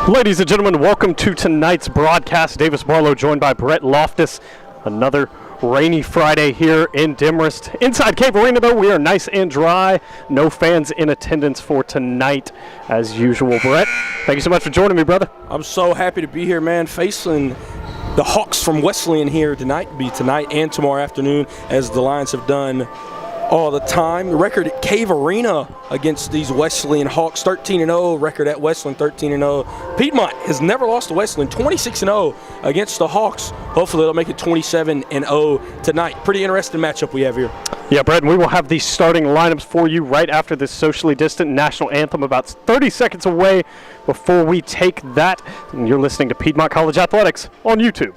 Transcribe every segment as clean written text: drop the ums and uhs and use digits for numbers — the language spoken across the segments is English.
Ladies and gentlemen, welcome to tonight's broadcast. Davis Barlow joined by Brett Loftus. Another rainy Friday here in Demorest. Inside Cave Arena, though, we are nice and dry. No fans in attendance for tonight, as usual. Brett, thank you so much for joining me, brother. I'm so happy to be here, man, facing the Hawks from Wesleyan here tonight and tomorrow afternoon, as the Lions have done all the time. The record at Cave Arena against these Wesleyan Hawks, 13-0. Record at Wesleyan, 13-0. Piedmont has never lost to Wesleyan, 26-0 against the Hawks. Hopefully they'll make it 27-0 tonight. Pretty interesting matchup we have here. Yeah, Brett, and we will have the starting lineups for you right after this socially distant national anthem, about 30 seconds away before we take that. And you're listening to Piedmont College Athletics on YouTube.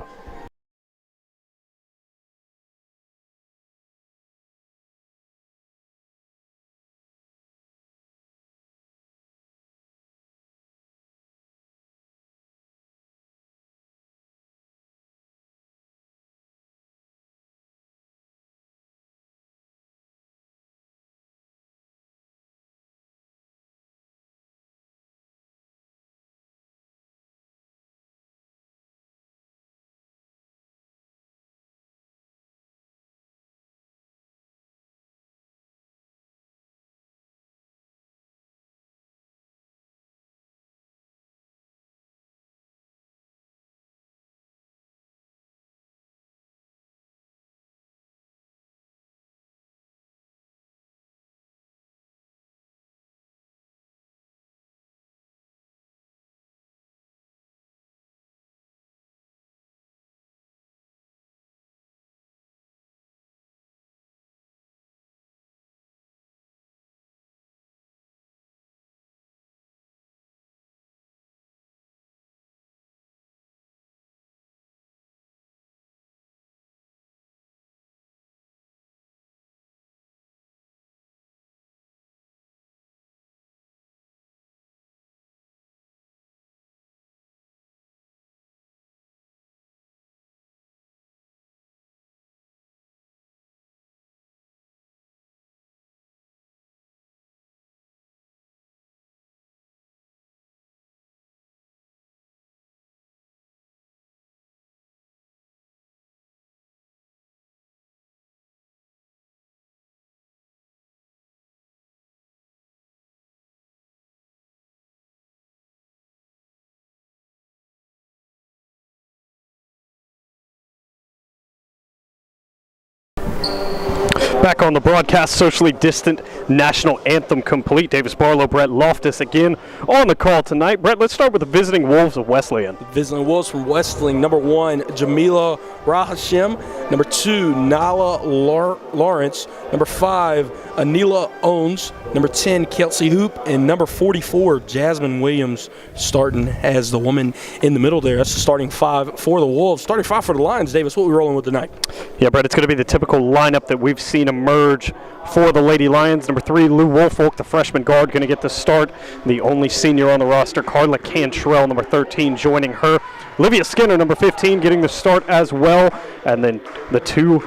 Back on the broadcast, socially distant national anthem complete. Davis Barlow, Brett Loftus again on the call tonight. Brett, let's start with the visiting Wolves of Wesleyan. The visiting Wolves from Wesleyan, number 1, Jamila Rahashim. Number 2, Nala Lawrence. Number 5, Anila Owens. Number 10, Kelsey Hoop. And number 44, Jasmine Williams, starting as the woman in the middle there. That's the starting 5 for the Wolves. Starting 5 for the Lions. Davis, what are we rolling with tonight? Yeah, Brett, it's going to be the typical lineup that we've seen emerge for the Lady Lions. Number 3, Lou Wolfolk, the freshman guard, going to get the start. The only senior on the roster, Carla Cantrell, number 13, joining her. Olivia Skinner, number 15, getting the start as well. And then the 2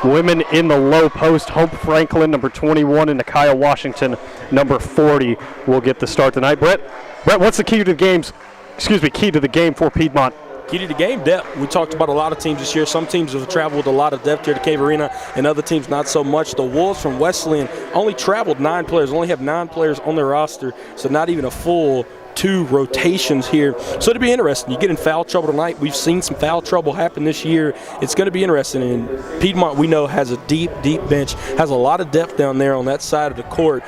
women in the low post, Hope Franklin, number 21, and Nakia Washington, number 40, will get the start tonight. Brett, what's the key to the game for Piedmont? Key to the game, depth. We talked about a lot of teams this year. Some teams have traveled with a lot of depth here to Cave Arena, and other teams not so much. The Wolves from Wesleyan only traveled 9 players, only have 9 players on their roster, so not even a full 2 rotations here. So it'll be interesting. You get in foul trouble tonight. We've seen some foul trouble happen this year. It's going to be interesting. And Piedmont, we know, has a deep bench, has a lot of depth down there on that side of the court.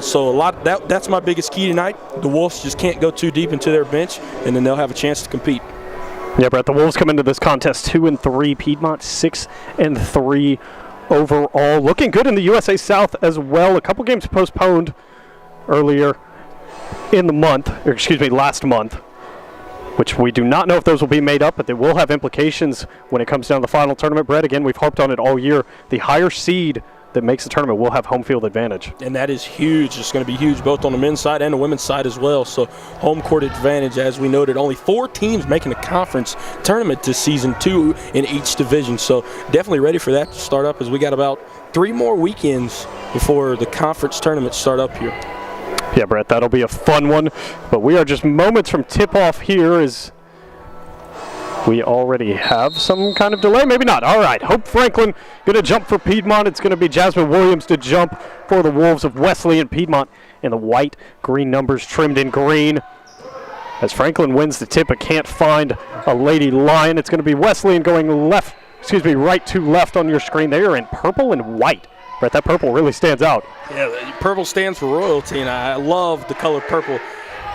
So that's my biggest key tonight. The Wolves just can't go too deep into their bench, and then they'll have a chance to compete. Yeah, Brett, the Wolves come into this contest 2-3. Piedmont 6-3 overall. Looking good in the USA South as well. A couple games postponed earlier in the month, last month, which we do not know if those will be made up, but they will have implications when it comes down to the final tournament. Brett, again, we've harped on it all year. The higher seed that makes the tournament will have home field advantage. And that is huge. It's going to be huge both on the men's side and the women's side as well. So home court advantage, as we noted, only 4 teams making the conference tournament this season, 2 in each division. So definitely ready for that to start up, as we got about 3 more weekends before the conference tournaments start up here. Yeah, Brett, that'll be a fun one. But we are just moments from tip-off here as we already have some kind of delay. Maybe not. All right, Hope Franklin going to jump for Piedmont. It's going to be Jasmine Williams to jump for the Wolves of Wesleyan. Piedmont in the white, green numbers trimmed in green. As Franklin wins the tip, but can't find a Lady Lion. It's going to be Wesleyan going right to left on your screen. They are in purple and white. Brett, that purple really stands out. Yeah, purple stands for royalty, and I love the color purple.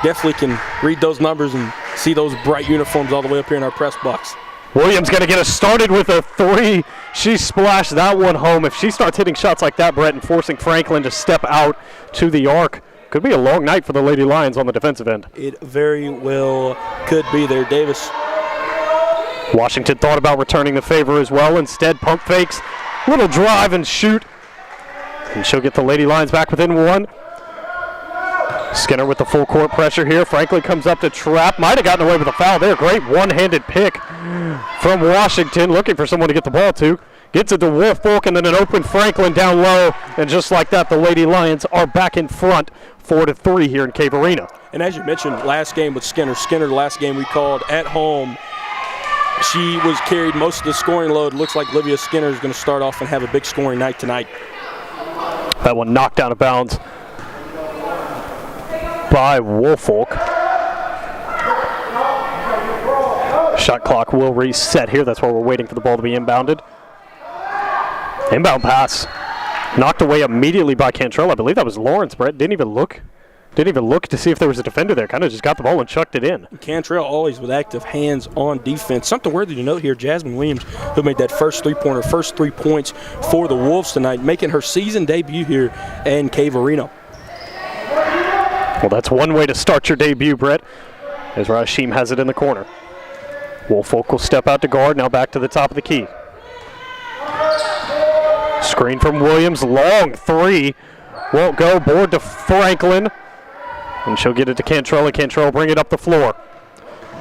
Definitely can read those numbers and see those bright uniforms all the way up here in our press box. Williams going to get us started with a 3. She splashed that one home. If she starts hitting shots like that, Brett, and forcing Franklin to step out to the arc, could be a long night for the Lady Lions on the defensive end. It very well could be there, Davis. Washington thought about returning the favor as well. Instead, pump fakes, little drive and shoot. And she'll get the Lady Lions back within 1. Skinner with the full court pressure here. Franklin comes up to trap. Might have gotten away with a foul there. Great one-handed pick from Washington, looking for someone to get the ball to. Gets it to Woolfolk, and then an open Franklin down low. And just like that, the Lady Lions are back in front, 4-3 here in Cave Arena. And as you mentioned, last game with Skinner, the last game we called at home, she was carried most of the scoring load. Looks like Livia Skinner is going to start off and have a big scoring night tonight. That one knocked out of bounds by Woolfolk. Shot clock will reset here. That's why we're waiting for the ball to be inbounded. Inbound pass. Knocked away immediately by Cantrell. I believe that was Lawrence, Brett. Didn't even look to see if there was a defender there. Kind of just got the ball and chucked it in. Cantrell always with active hands on defense. Something worthy to note here, Jasmine Williams, who made that first 3 points for the Wolves tonight, making her season debut here in Cave Arena. Well, that's one way to start your debut, Brett, as Rashim has it in the corner. Woolfolk will step out to guard, now back to the top of the key. Screen from Williams, long 3. Won't go, board to Franklin. And she'll get it to Cantrell, and Cantrell will bring it up the floor.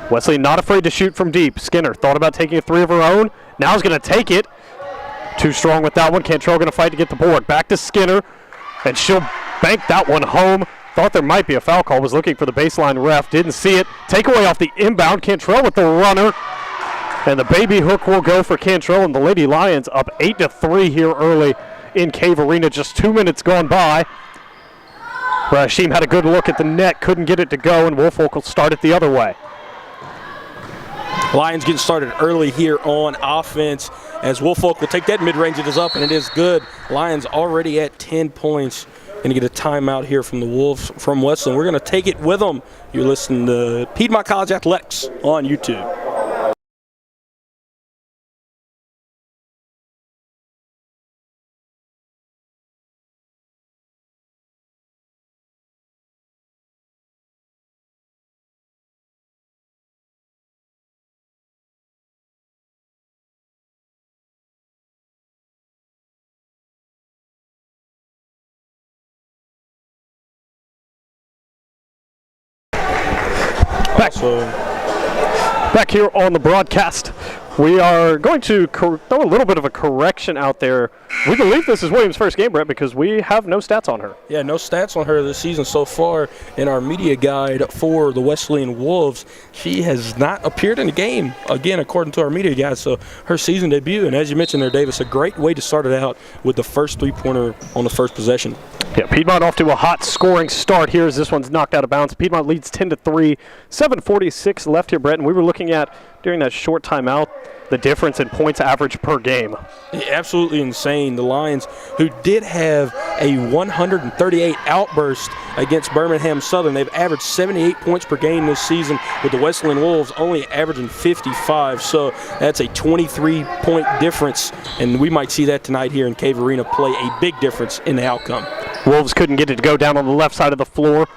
Wesley not afraid to shoot from deep. Skinner thought about taking a 3 of her own. Now is going to take it. Too strong with that one. Cantrell going to fight to get the board. Back to Skinner, and she'll bank that one home. Thought there might be a foul call. Was looking for the baseline ref. Didn't see it. Takeaway off the inbound. Cantrell with the runner. And the baby hook will go for Cantrell, and the Lady Lions up 8-3 here early in Cave Arena. Just 2 minutes gone by. Rashim had a good look at the net, couldn't get it to go, and Woolfolk will start it the other way. Lions getting started early here on offense as Woolfolk will take that mid-range. It is up, and it is good. Lions already at 10 points. Going to get a timeout here from the Wolves from Wesleyan. We're going to take it with them. You're listening to Piedmont College Athletics on YouTube. Back here on the broadcast, we are going to throw a little bit of a correction out there. We believe this is Williams' first game, Brett, because we have no stats on her. Yeah, no stats on her this season so far in our media guide for the Wesleyan Wolves. She has not appeared in a game, again, according to our media guide, so her season debut. And as you mentioned there, Davis, a great way to start it out with the first 3-pointer on the first possession. Yeah, Piedmont off to a hot scoring start here as this one's knocked out of bounds. Piedmont leads 10-3, 7:46 left here, Brett, and we were looking at, during that short timeout, the difference in points average per game. Absolutely insane. The Lions, who did have a 138 outburst against Birmingham Southern, they've averaged 78 points per game this season, with the Wesleyan Wolves only averaging 55. So that's a 23-point difference, and we might see that tonight here in Cave Arena play a big difference in the outcome. Wolves couldn't get it to go down on the left side of the floor.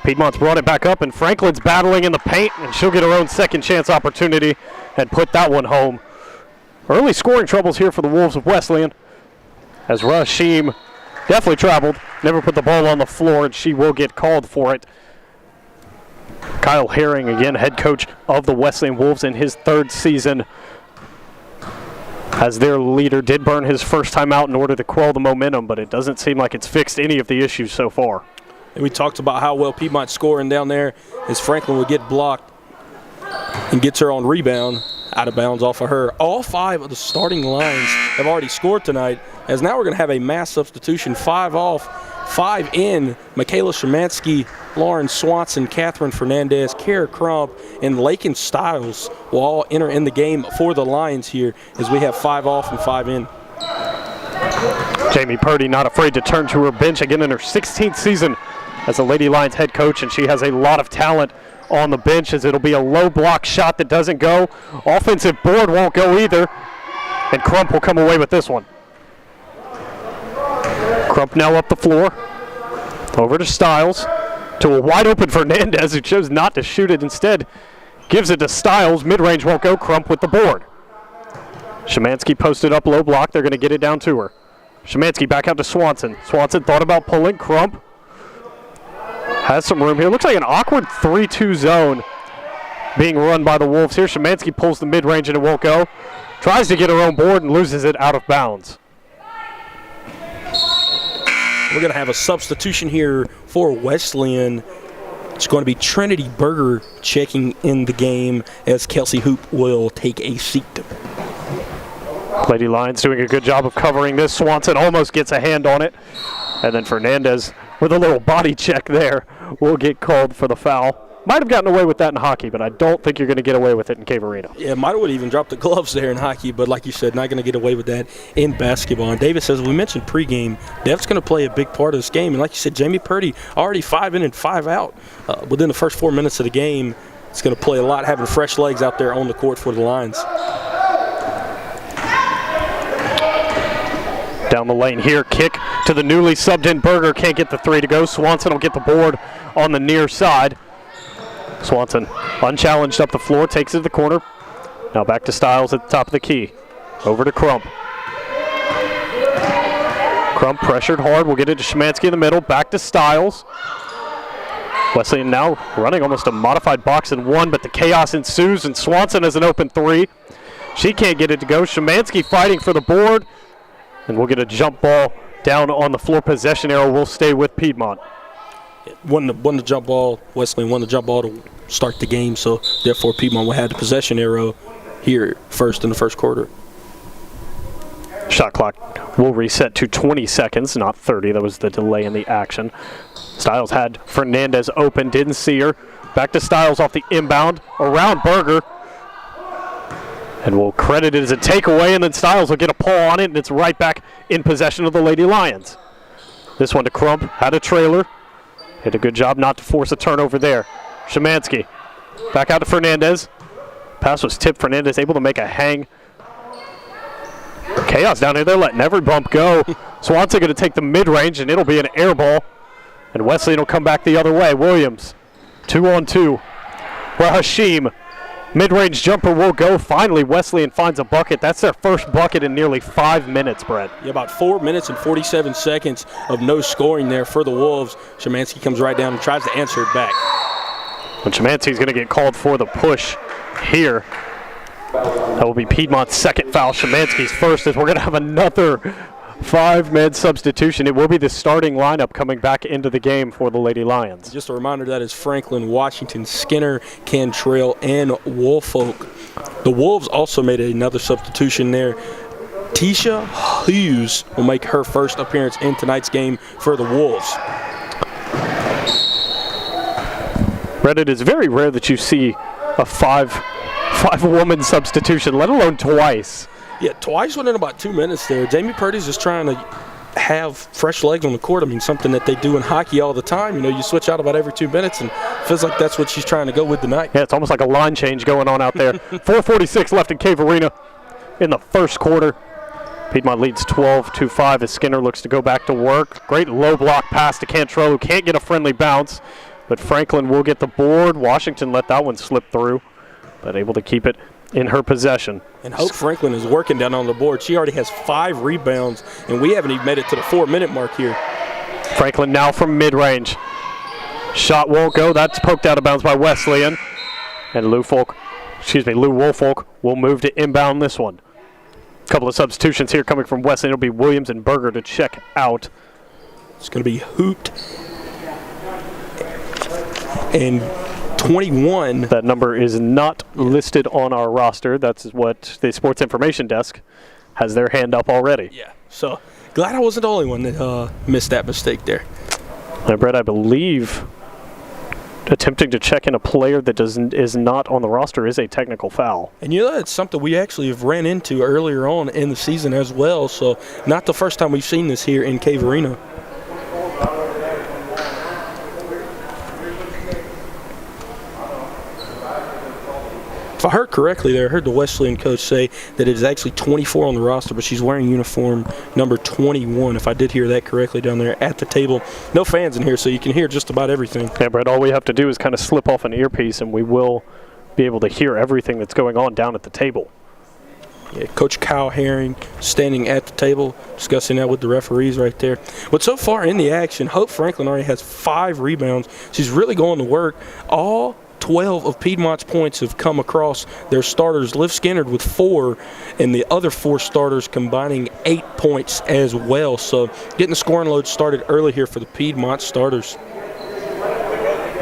Piedmont's brought it back up, and Franklin's battling in the paint, and she'll get her own second chance opportunity and put that one home. Early scoring troubles here for the Wolves of Wesleyan, as Rashim definitely traveled, never put the ball on the floor, and she will get called for it. Kyle Herring, again, head coach of the Wesleyan Wolves in his 3rd season, as their leader, did burn his first time out in order to quell the momentum, but it doesn't seem like it's fixed any of the issues so far. And we talked about how well Piedmont's scoring down there as Franklin would get blocked and gets her on rebound. Out of bounds off of her. All 5 of the starting lines have already scored tonight, as now we're going to have a mass substitution. 5 off, 5 in. Michaela Szymanski, Lauren Swanson, Catherine Fernandez, Kara Crump, and Lakin Stiles will all enter in the game for the Lions here, as we have 5 off and 5 in. Jamie Purdy not afraid to turn to her bench again in her 16th season as the Lady Lions head coach, and she has a lot of talent on the bench, as it'll be a low block shot that doesn't go. Offensive board won't go either, and Crump will come away with this one. Crump now up the floor, over to Stiles, to a wide open Fernandez, who chose not to shoot it, instead gives it to Stiles. Mid-range won't go. Crump with the board. Szymanski posted up low block. They're going to get it down to her. Szymanski back out to Swanson. Swanson thought about pulling. Crump has some room here. Looks like an awkward 3-2 zone being run by the Wolves here. Szymanski pulls the mid-range and it won't go. Tries to get her own board and loses it out of bounds. We're going to have a substitution here for Wesleyan. It's going to be Trinity Berger checking in the game, as Kelsey Hoop will take a seat. Lady Lions doing a good job of covering this. Swanson almost gets a hand on it. And then Fernandez with a little body check there will get called for the foul. Might have gotten away with that in hockey, but I don't think you're going to get away with it in Cave Arena. Yeah, might have even dropped the gloves there in hockey, but like you said, not going to get away with that in basketball. And Davis says, we mentioned pregame, Dev's going to play a big part of this game. And like you said, Jamie Purdy already 5 in and 5 out within the first 4 minutes of the game. It's going to play a lot, having fresh legs out there on the court for the Lions. Down the lane here, kick to the newly subbed in Berger. Can't get the 3 to go. Swanson will get the board on the near side. Swanson unchallenged up the floor, takes it to the corner. Now back to Stiles at the top of the key. Over to Crump. Crump pressured hard. We'll get it to Szymanski in the middle. Back to Stiles. Wesleyan now running almost a modified box and 1, but the chaos ensues, and Swanson has an open 3. She can't get it to go. Szymanski fighting for the board. And we'll get a jump ball down on the floor. Possession arrow will stay with Piedmont. Won the jump ball. Wesleyan won the jump ball to start the game, so therefore Piedmont will have the possession arrow here first in the first quarter. Shot clock will reset to 20 seconds, not 30. That was the delay in the action. Stiles had Fernandez open, didn't see her. Back to Stiles off the inbound, around Berger. And we'll credit it as a takeaway, and then Stiles will get a paw on it, and it's right back in possession of the Lady Lions. This one to Crump, had a trailer. Did a good job not to force a turnover there. Szymanski back out to Fernandez. Pass was tipped. Fernandez able to make a hang. Chaos down here. They're letting every bump go. Swanson going to take the mid-range, and it'll be an air ball. And Wesleyan will come back the other way. Williams, 2-on-2. Hashim. Mid-range jumper will go. Finally, Wesleyan finds a bucket. That's their first bucket in nearly 5 minutes, Brett. Yeah, about 4 minutes and 47 seconds of no scoring there for the Wolves. Szymanski comes right down and tries to answer it back. And Szymanski's going to get called for the push here. That will be Piedmont's second foul. Szymanski's first, as we're going to have another 5-man substitution. It will be the starting lineup coming back into the game for the Lady Lions. Just a reminder, that is Franklin, Washington, Skinner, Cantrell, and Woolfolk. The Wolves also made another substitution there. Tisha Hughes will make her first appearance in tonight's game for the Wolves. Brett, it is very rare that you see a five-woman substitution, let alone twice. Yeah, twice within about 2 minutes there. Jamie Purdy's just trying to have fresh legs on the court. I mean, something that they do in hockey all the time. You know, you switch out about every 2 minutes, and it feels like that's what she's trying to go with tonight. Yeah, it's almost like a line change going on out there. 4:46 left in Cave Arena in the first quarter. Piedmont leads 12-5 as Skinner looks to go back to work. Great low block pass to Cantrell, who can't get a friendly bounce, but Franklin will get the board. Washington let that one slip through, but able to keep it in her possession. And Hope Franklin is working down on the board. She already has 5 rebounds, and we haven't even made it to the 4-minute mark here. Franklin now from mid-range. Shot won't go. That's poked out of bounds by Wesleyan. And Lou Woolfolk will move to inbound this one. Couple of substitutions here coming from Wesleyan. It'll be Williams and Berger to check out. It's going to be Hoot and 21. That number is not listed on our roster. That's what the Sports Information Desk has their hand up already. Yeah. So glad I wasn't the only one that missed that mistake there. And Brett, I believe attempting to check in a player that is not on the roster is a technical foul. And that's something we actually have ran into earlier on in the season as well. So not the first time we've seen this here in Cave Arena. If I heard correctly there, I heard the Wesleyan coach say that it is actually 24 on the roster, but she's wearing uniform number 21, if I did hear that correctly down there at the table. No fans in here, so you can hear just about everything. Yeah, Brett, all we have to do is kind of slip off an earpiece, and we will be able to hear everything that's going on down at the table. Yeah, Coach Kyle Herring standing at the table, discussing that with the referees right there. But so far in the action, Hope Franklin already has 5 rebounds. She's really going to work. All 12 of Piedmont's points have come across their starters. Liv Skinner with 4, and the other 4 starters combining 8 points as well. So getting the scoring load started early here for the Piedmont starters.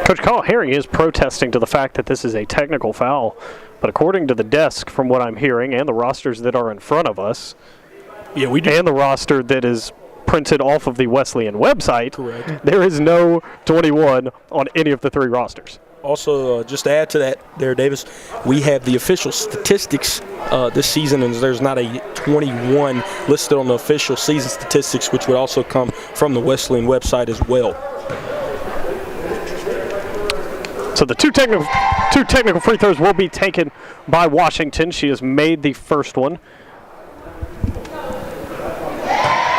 Coach Kyle Herring is protesting to the fact that this is a technical foul, but according to the desk, from what I'm hearing, and the rosters that are in front of us, yeah, we do. And the roster that is printed off of the Wesleyan website, correct, there is no 21 on any of the 3 rosters. Also, just to add to that there, Davis, we have the official statistics this season, and there's not a 21 listed on the official season statistics, which would also come from the Wesleyan website as well. So the two technical free throws will be taken by Washington. She has made the first one.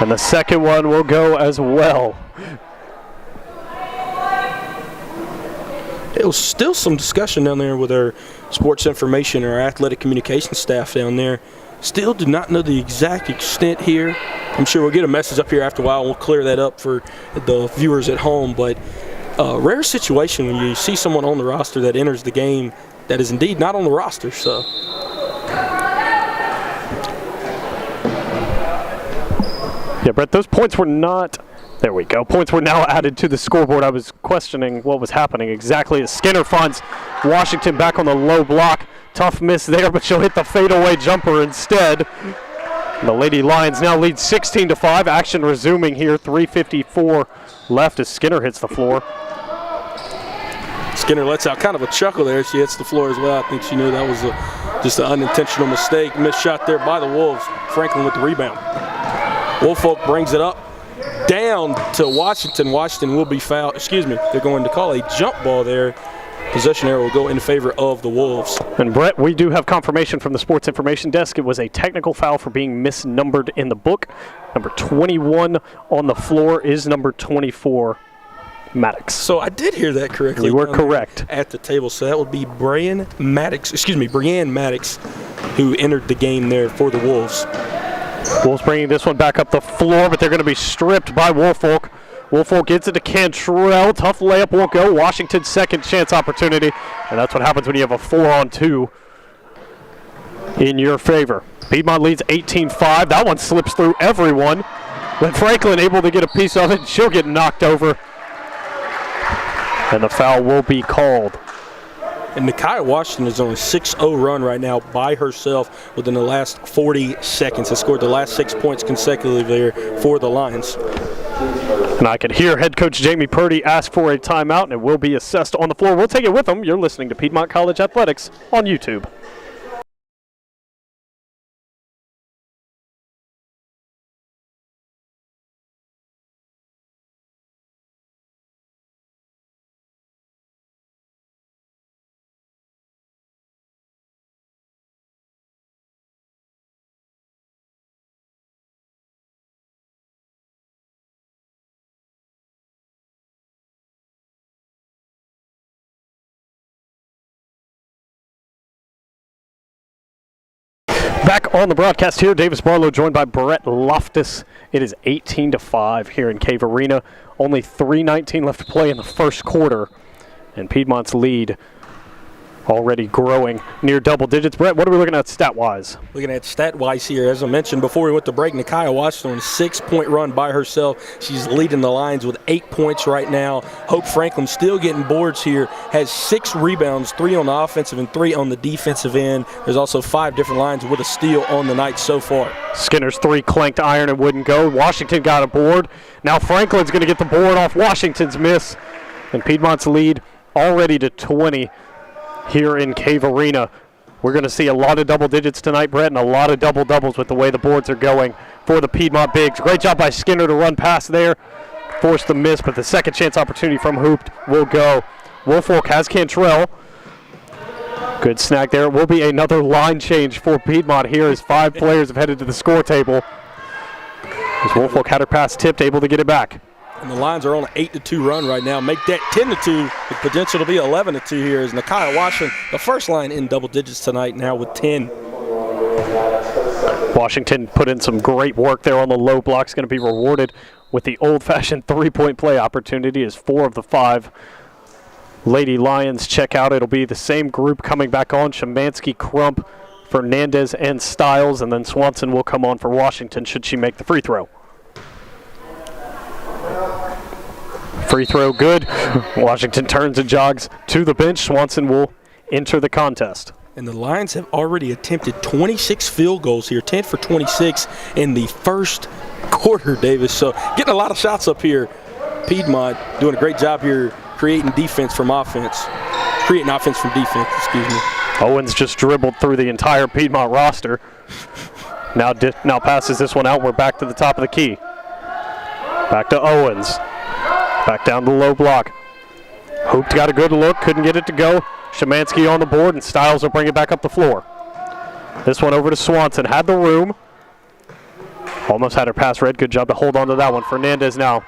And the second one will go as well. It was still some discussion down there with our sports information or athletic communication staff down there. Still do not know the exact extent here. I'm sure we'll get a message up here after a while. We'll clear that up for the viewers at home. But a rare situation when you see someone on the roster that enters the game that is indeed not on the roster. So yeah, Brett, those points were not. There we go. Points were now added to the scoreboard. I was questioning what was happening exactly as Skinner finds Washington back on the low block. Tough miss there, but she'll hit the fadeaway jumper instead. The Lady Lions now lead 16-5. Action resuming here. 3:54 left as Skinner hits the floor. Skinner lets out kind of a chuckle there. She hits the floor as well. I think she knew that was just an unintentional mistake. Missed shot there by the Wolves. Franklin with the rebound. Woolfolk brings it up. Down to Washington. Washington will be fouled. Excuse me. They're going to call a jump ball there. Possession arrow will go in favor of the Wolves. And Brett, we do have confirmation from the Sports Information Desk. It was a technical foul for being misnumbered in the book. Number 21 on the floor is number 24, Maddox. So I did hear that correctly. You were correct. At the table. So that would be Brianne Maddox, who entered the game there for the Wolves. Wolves bringing this one back up the floor, but they're going to be stripped by Woolfolk. Woolfolk gets it to Cantrell. Tough layup won't go. Washington's second chance opportunity. And that's what happens when you have a 4-on-2 in your favor. Piedmont leads 18-5. That one slips through everyone. But Franklin able to get a piece of it. She'll get knocked over. And the foul will be called. And Nakia Washington is on a 6-0 run right now by herself within the last 40 seconds. Has scored the last 6 points consecutively there for the Lions. And I could hear head coach Jamie Purdy ask for a timeout, and it will be assessed on the floor. We'll take it with them. You're listening to Piedmont College Athletics on YouTube. Back on the broadcast here, Davis Barlow joined by Brett Loftus. It is 18-5 here in Cave Arena. Only 3:19 left to play in the first quarter. And Piedmont's lead already growing near double digits. Brett, what are we looking at stat-wise? Looking at stat-wise here, as I mentioned before we went to break, Nakia Washington, 6-point run by herself. She's leading the Lions with 8 points right now. Hope Franklin still getting boards here, has 6 rebounds, 3 on the offensive and 3 on the defensive end. There's also 5 different lines with a steal on the night so far. Skinner's 3 clanked iron and wouldn't go. Washington got a board. Now Franklin's going to get the board off Washington's miss. And Piedmont's lead already to 20 here in Cave Arena. We're going to see a lot of double digits tonight, Brett, and a lot of double-doubles with the way the boards are going for the Piedmont Bigs. Great job by Skinner to run past there. Forced the miss, but the second chance opportunity from Hooped will go. Woolfolk has Cantrell. Good snag there. It will be another line change for Piedmont here as 5 players have headed to the score table. As Woolfolk had her pass tipped, able to get it back. And the Lions are on an 8-2 run right now. Make that 10-2 with potential to be 11-2 here as Nakia Washington, the first line in double digits tonight now with 10. Washington put in some great work there on the low blocks. Going to be rewarded with the old-fashioned 3-point play opportunity as 4 of the 5 Lady Lions check out. It'll be the same group coming back on. Szymanski, Crump, Fernandez, and Stiles. And then Swanson will come on for Washington should she make the free throw. Free throw good. Washington turns and jogs to the bench. Swanson will enter the contest. And the Lions have already attempted 26 field goals here, 10 for 26 in the first quarter, Davis. So getting a lot of shots up here. Piedmont doing a great job here creating defense from offense. Creating offense from defense, excuse me. Owens just dribbled through the entire Piedmont roster. Now passes this one out. We're back to the top of the key. Back to Owens. Back down the low block. Hooped got a good look, couldn't get it to go. Szymanski on the board, and Stiles will bring it back up the floor. This one over to Swanson. Had the room. Almost had her pass read. Good job to hold on to that one. Fernandez now.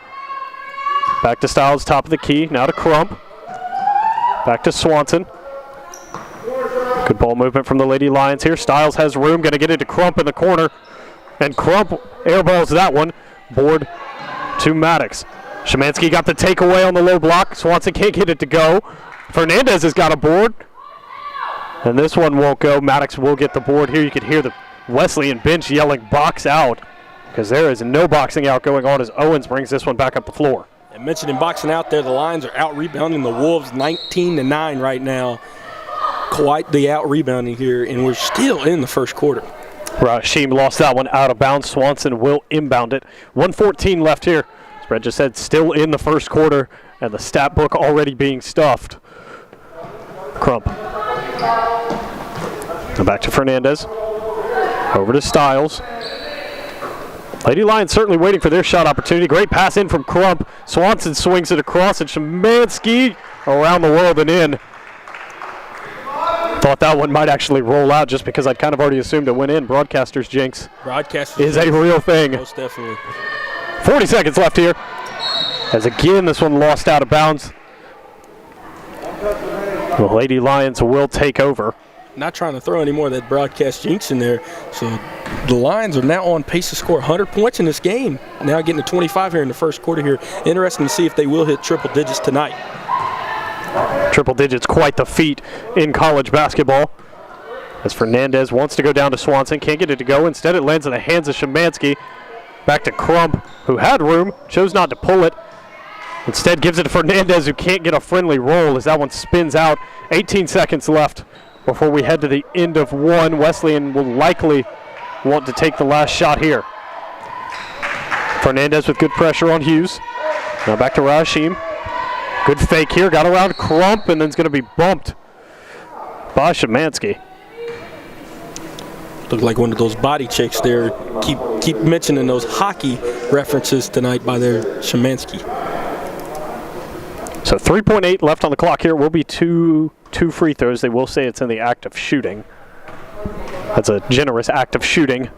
Back to Stiles, top of the key. Now to Crump. Back to Swanson. Good ball movement from the Lady Lions here. Stiles has room. Going to get it to Crump in the corner. And Crump airballs that one. Board to Maddox. Szymanski got the takeaway on the low block. Swanson can't get it to go. Fernandez has got a board. And this one won't go. Maddox will get the board here. You can hear the Wesleyan bench yelling box out because there is no boxing out going on as Owens brings this one back up the floor. And mentioning boxing out there, the Lions are out-rebounding the Wolves 19-9 right now. Quite the out-rebounding here, and we're still in the first quarter. Rashim lost that one out of bounds. Swanson will inbound it. 1:14 left here. As Brett just said, still in the first quarter, and the stat book already being stuffed. Crump. Now back to Fernandez. Over to Stiles. Lady Lions certainly waiting for their shot opportunity. Great pass in from Crump. Swanson swings it across, and Szymanski around the world and in. Thought that one might actually roll out just because I'd kind of already assumed it went in. Broadcaster's jinx is a real thing. Most definitely. 40 seconds left here. As again, this one lost out of bounds. The Lady Lions will take over. Not trying to throw any more of that broadcast jinx in there. So the Lions are now on pace to score 100 points in this game. Now getting to 25 here in the first quarter here. Interesting to see if they will hit triple digits tonight. Triple digits, quite the feat in college basketball. As Fernandez wants to go down to Swanson, can't get it to go. Instead, it lands in the hands of Szymanski. Back to Crump, who had room, chose not to pull it. Instead, gives it to Fernandez, who can't get a friendly roll as that one spins out. 18 seconds left before we head to the end of one. Wesleyan will likely want to take the last shot here. Fernandez with good pressure on Hughes. Now back to Rashim. Good fake here, got around Crump, and then it's going to be bumped by Szymanski. Look like one of those body checks there. Keep mentioning those hockey references tonight by their Szymanski. So 3.8 left on the clock here. Will be two free throws. They will say it's in the act of shooting. That's a generous act of shooting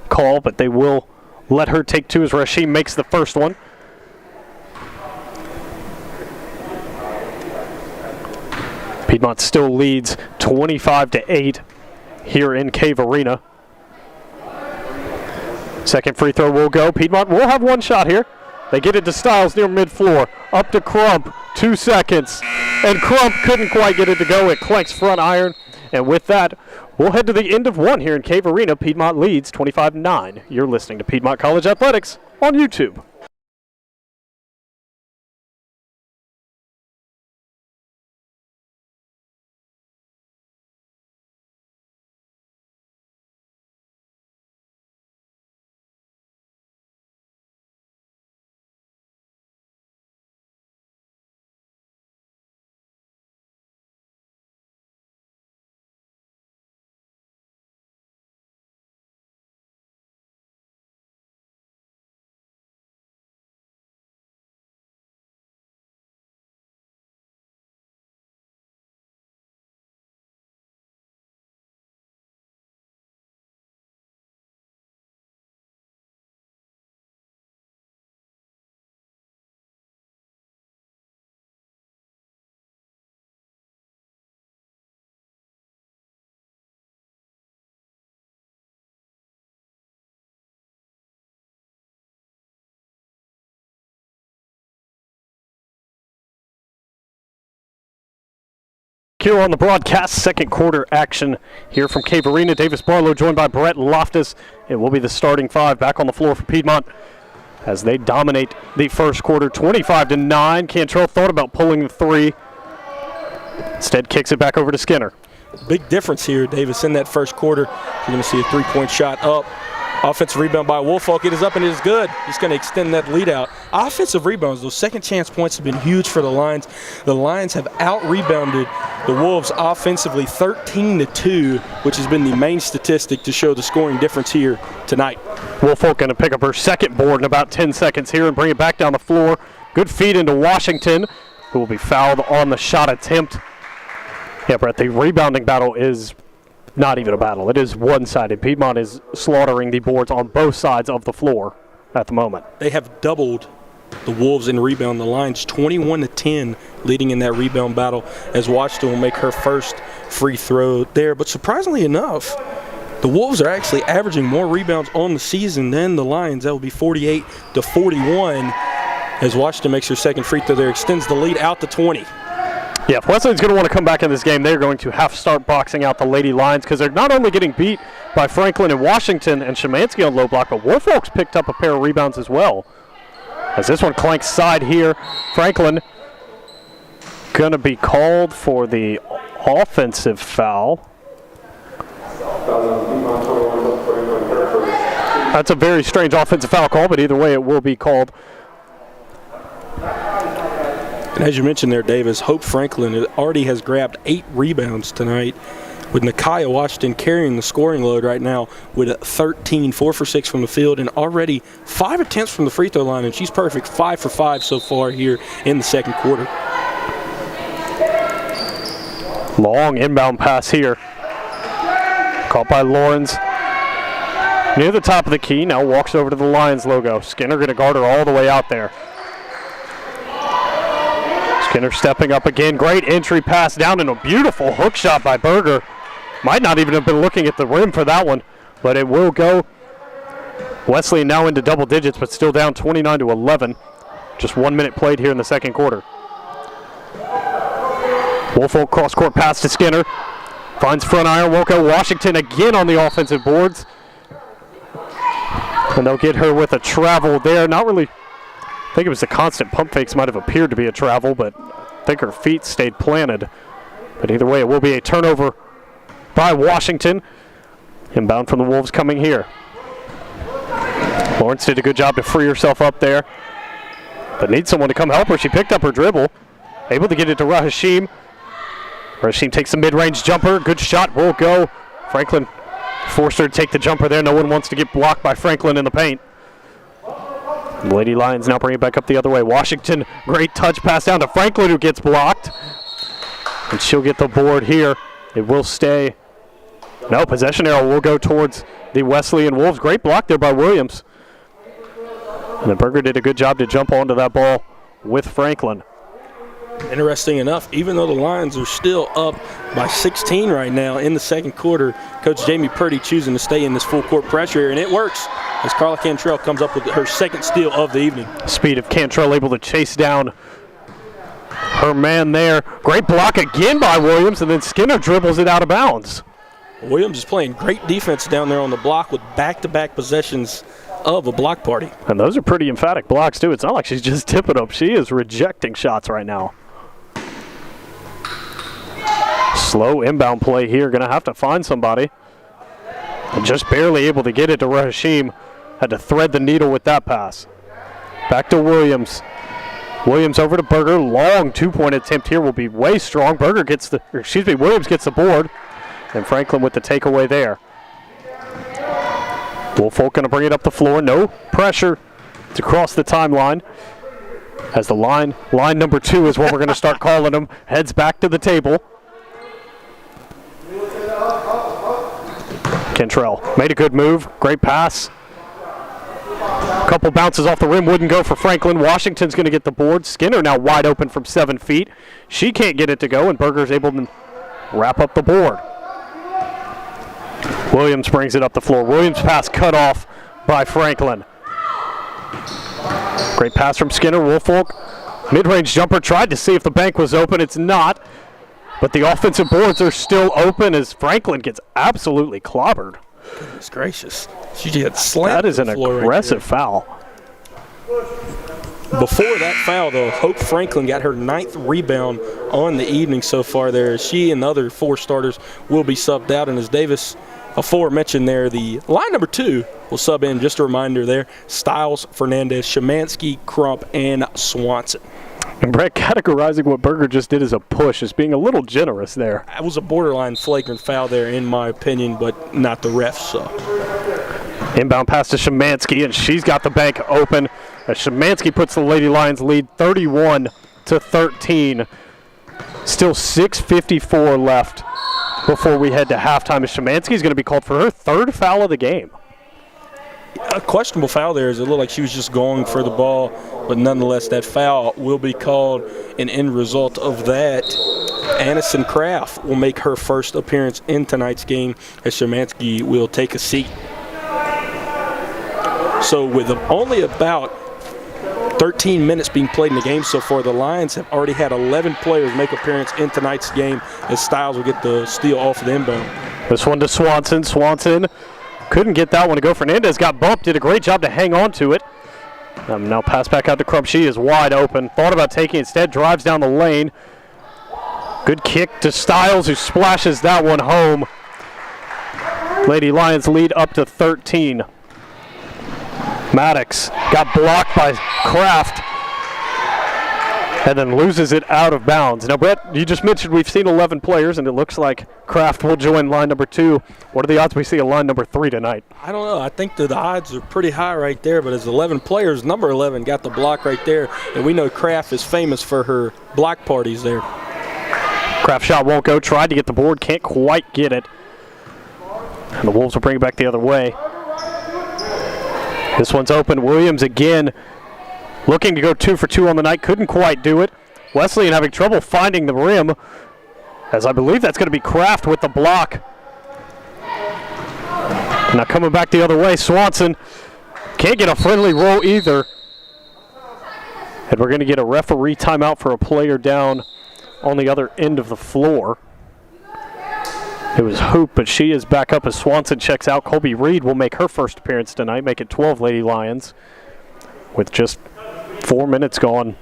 call, but they will let her take two as Rashim makes the first one. Piedmont still leads 25-8 here in Cave Arena. Second free throw will go. Piedmont will have one shot here. They get it to Stiles near mid-floor. Up to Crump, 2 seconds. And Crump couldn't quite get it to go. It clanks front iron. And with that, we'll head to the end of one here in Cave Arena. Piedmont leads 25-9. You're listening to Piedmont College Athletics on YouTube. Here on the broadcast, second quarter action here from Cave Arena. Davis Barlow joined by Brett Loftus. It will be the starting five back on the floor for Piedmont as they dominate the first quarter 25-9. Cantrell thought about pulling the three. Instead kicks it back over to Skinner. Big difference here, Davis, in that first quarter. You're going to see a three-point shot up. Offensive rebound by Woolfolk. It is up and it is good. He's going to extend that lead out. Offensive rebounds, those second chance points have been huge for the Lions. The Lions have out-rebounded the Wolves offensively 13-2, which has been the main statistic to show the scoring difference here tonight. Woolfolk going to pick up her second board in about 10 seconds here and bring it back down the floor. Good feed into Washington, who will be fouled on the shot attempt. Yeah, Brett, the rebounding battle is not even a battle. It is one-sided. Piedmont is slaughtering the boards on both sides of the floor at the moment. They have doubled the Wolves in rebound. The Lions 21-10 leading in that rebound battle as Washington will make her first free throw there. But surprisingly enough, the Wolves are actually averaging more rebounds on the season than the Lions. That will be 48-41 as Washington makes her second free throw there, extends the lead out to 20. Yeah, if Wesleyan's going to want to come back in this game, they're going to have to start boxing out the Lady Lions because they're not only getting beat by Franklin and Washington and Szymanski on low block, but Woolfolk's picked up a pair of rebounds as well. As this one clanks side here, Franklin going to be called for the offensive foul. That's a very strange offensive foul call, but either way it will be called. And as you mentioned there, Davis, Hope Franklin already has grabbed 8 rebounds tonight, with Nakia Washington carrying the scoring load right now with 13, 4 for 6 from the field, and already 5 attempts from the free throw line, and she's perfect, 5 for 5 so far here in the second quarter. Long inbound pass here. Caught by Lawrence. Near the top of the key, now walks over to the Lions logo. Skinner going to guard her all the way out there. Skinner stepping up again. Great entry pass down and a beautiful hook shot by Berger. Might not even have been looking at the rim for that one, but it will go. Wesleyan now into double digits, but still down 29-11. Just 1 minute played here in the second quarter. Woolfolk cross-court pass to Skinner. Finds front iron. Won't go. Washington again on the offensive boards. And they'll get her with a travel there. Not really. I think it was the constant pump fakes might have appeared to be a travel, but I think her feet stayed planted. But either way, it will be a turnover by Washington. Inbound from the Wolves coming here. Lawrence did a good job to free herself up there, but needs someone to come help her. She picked up her dribble, able to get it to Rahashim. Rahashim takes the mid-range jumper. Good shot, will go. Franklin forced her to take the jumper there. No one wants to get blocked by Franklin in the paint. The Lady Lions now bring it back up the other way. Washington, great touch pass down to Franklin, who gets blocked. And she'll get the board here. It will stay. No, possession arrow will go towards the Wesleyan Wolves. Great block there by Williams. And then Berger did a good job to jump onto that ball with Franklin. Interesting enough, even though the Lions are still up by 16 right now in the second quarter, Coach Jamie Purdy choosing to stay in this full court pressure, and it works. as Carla Cantrell comes up with her second steal of the evening. Speed of Cantrell able to chase down her man there. Great block again by Williams, and then Skinner dribbles it out of bounds. Williams is playing great defense down there on the block with back-to-back possessions of a block party. And those are pretty emphatic blocks, too. It's not like she's just tipping them. She is rejecting shots right now. Slow inbound play here. Going to have to find somebody. And just barely able to get it to Rahashim. Had to thread the needle with that pass. Back to Williams. Williams over to Berger. Long two-point attempt here will be way strong. Williams gets the board. And Franklin with the takeaway there. Woolfolk going to bring it up the floor. No pressure to cross the timeline. As the line number 2 is what we're going to start calling them. Heads back to the table. Cantrell made a good move. Great pass. Couple bounces off the rim. Wouldn't go for Franklin. Washington's going to get the board. Skinner now wide open from 7 feet. She can't get it to go, and Berger's able to wrap up the board. Williams brings it up the floor. Williams' pass cut off by Franklin. Great pass from Skinner. Woolfolk, mid-range jumper, tried to see if the bank was open. It's not. But the offensive boards are still open as Franklin gets absolutely clobbered. Goodness gracious. She gets slammed. That is an aggressive foul. Before that foul, though, Hope Franklin got her 9th rebound on the evening so far there. She and the other 4 starters will be subbed out. And as Davis aforementioned there, the line number 2 will sub in. Just a reminder there, Stiles, Fernandez, Szymanski, Crump, and Swanson. And Brett, categorizing what Berger just did as a push is being a little generous there. That was a borderline flagrant foul there, in my opinion, but not the refs. So. Inbound pass to Szymanski, and she's got the bank open. As Szymanski puts the Lady Lions lead 31-13. Still 6:54 left before we head to halftime. As Szymanski's going to be called for her 3rd foul of the game. A questionable foul there, as it looked like she was just going for the ball, but nonetheless that foul will be called. An end result of that, Aniston Kraft will make her first appearance in tonight's game as Szymanski will take a seat. So with only about 13 minutes being played in the game so far, the Lions have already had 11 players make appearance in tonight's game as Stiles will get the steal off of the inbound. This one to Swanson. Swanson couldn't get that one to go. Fernandez got bumped, did a great job to hang on to it. Now pass back out to Crump. She is wide open. Thought about taking it instead, drives down the lane. Good kick to Stiles, who splashes that one home. Lady Lions lead up to 13. Maddox got blocked by Kraft and then loses it out of bounds. Now, Brett, you just mentioned we've seen 11 players, and it looks like Kraft will join line number 2. What are the odds we see a line number 3 tonight? I don't know. I think the odds are pretty high right there, but as 11 players, number 11 got the block right there, and we know Kraft is famous for her block parties there. Kraft shot won't go. Tried to get the board, can't quite get it. And the Wolves will bring it back the other way. This one's open. Williams again looking to go 2 for 2 on the night. Couldn't quite do it. Wesleyan having trouble finding the rim, as I believe that's going to be Kraft with the block. Now coming back the other way, Swanson can't get a friendly roll either. And we're going to get a referee timeout for a player down on the other end of the floor. It was Hoop, but she is back up as Swanson checks out. Colby Reed will make her first appearance tonight, make it 12 Lady Lions with just 4 minutes gone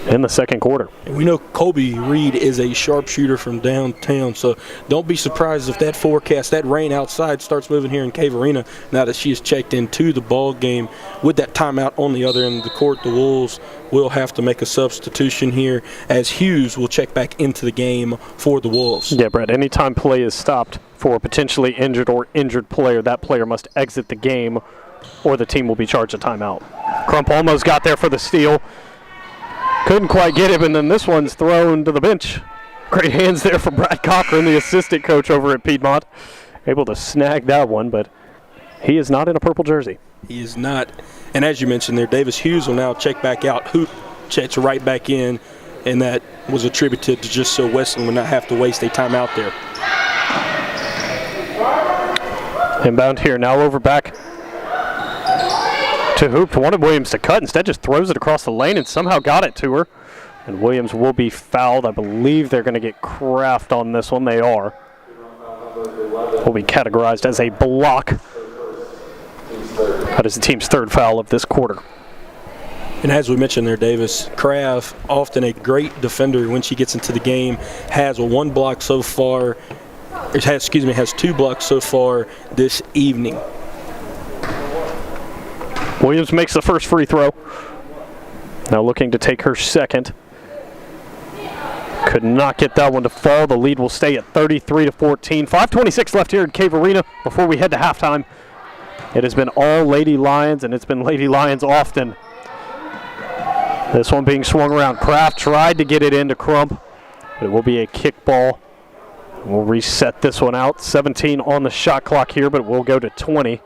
in the second quarter. And we know Colby Reed is a sharpshooter from downtown, so don't be surprised if that forecast, that rain outside, starts moving here in Cave Arena now that she has checked into the ball game. With that timeout on the other end of the court, the Wolves will have to make a substitution here as Hughes will check back into the game for the Wolves. Yeah, Brett, anytime play is stopped for a potentially injured or injured player, that player must exit the game or the team will be charged a timeout. Crump almost got there for the steal. Couldn't quite get him, and then this one's thrown to the bench. Great hands there for Brad Cochran, the assistant coach over at Piedmont. Able to snag that one, but he is not in a purple jersey. He is not. And as you mentioned there, Davis Hughes will now check back out. Hoop checks right back in, and that was attributed to just so Wesleyan would not have to waste a timeout there. Inbound here, now over back to Hoop. Wanted Williams to cut. Instead just throws it across the lane and somehow got it to her. And Williams will be fouled. I believe they're going to get Kraft on this one. They are. Will be categorized as a block. That is the team's third foul of this quarter. And as we mentioned there, Davis, Kraft, often a great defender when she gets into the game, has one block so far, has 2 blocks so far this evening. Williams makes the first free throw. Now looking to take her second. Could not get that one to fall. The lead will stay at 33-14. 5:26 left here in Cave Arena before we head to halftime. It has been all Lady Lions, and it's been Lady Lions often. This one being swung around. Kraft tried to get it into Crump, but it will be a kick ball. We'll reset this one out. 17 on the shot clock here, but it will go to 20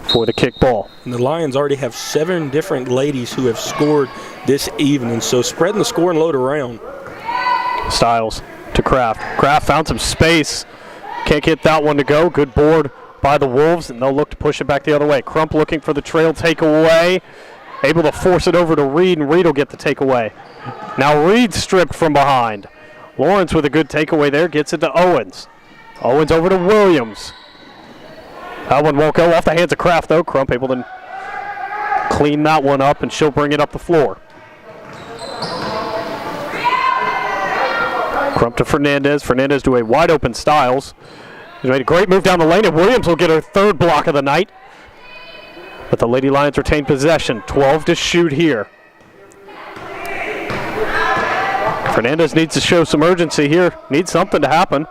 for the kick ball. And the Lions already have 7 different ladies who have scored this evening, so spreading the scoring load around. Styles to Kraft. Kraft found some space. Can't get that one to go. Good board by the Wolves, and they'll look to push it back the other way. Crump looking for the trail takeaway. Able to force it over to Reed, and Reed will get the takeaway. Now Reed stripped from behind. Lawrence with a good takeaway there, gets it to Owens. Owens over to Williams. That one won't go off the hands of Kraft, though. Crump able to clean that one up, and she'll bring it up the floor. Crump to Fernandez. Fernandez to a wide open Styles. He's made a great move down the lane, and Williams will get her third block of the night. But the Lady Lions retain possession. 12 to shoot here. Fernandez needs to show some urgency here. Needs something to happen.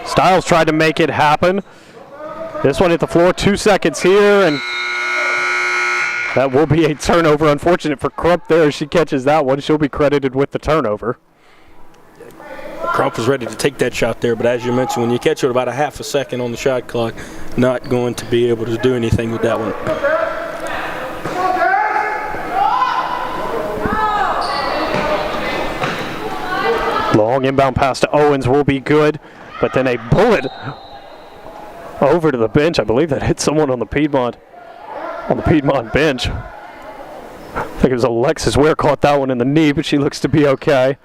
Styles tried to make it happen. This one hit the floor. 2 seconds here, and that will be a turnover. Unfortunate for Crump there. She catches that one. She'll be credited with the turnover. Crump was ready to take that shot there, but as you mentioned, when you catch it about a half a second on the shot clock, not going to be able to do anything with that one. Long inbound pass to Owens will be good, but then a bullet over to the bench. I believe that hit someone on the Piedmont bench. I think it was Alexis Ware caught that one in the knee, but she looks to be okay.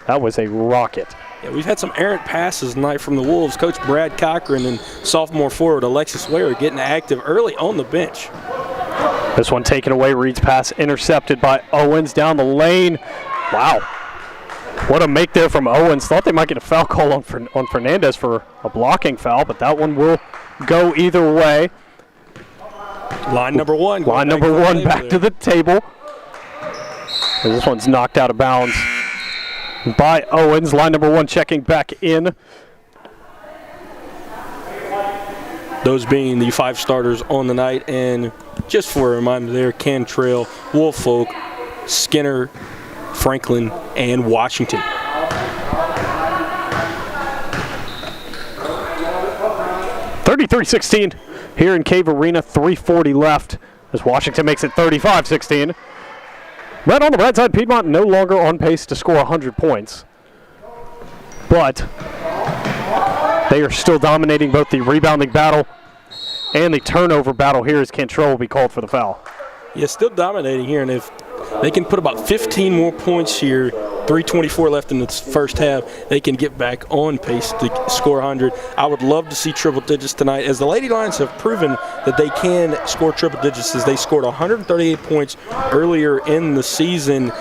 That was a rocket. Yeah, we've had some errant passes tonight from the Wolves. Coach Brad Cochran and sophomore forward Alexis Ware getting active early on the bench. This one taken away. Reed's pass intercepted by Owens down the lane. Wow. What a make there from Owens. Thought they might get a foul call on Fernandez for a blocking foul, but that one will go either way. Line number one. Line number one back to the table. This one's knocked out of bounds by Owens. Line number one checking back in. Those being the 5 starters on the night. And just for a reminder there, Cantrell, Woolfolk, Skinner, Franklin, and Washington. (33-16) here in Cave Arena. 3:40 left as Washington makes it 35-16. Red on the red side, Piedmont no longer on pace to score 100 points. But they are still dominating both the rebounding battle and the turnover battle here as Cantrell will be called for the foul. Yeah, still dominating here, and if they can put about 15 more points here, 3:24 left in the first half, they can get back on pace to score 100. I would love to see triple digits tonight, as the Lady Lions have proven that they can score triple digits, as they scored 138 points earlier in the season.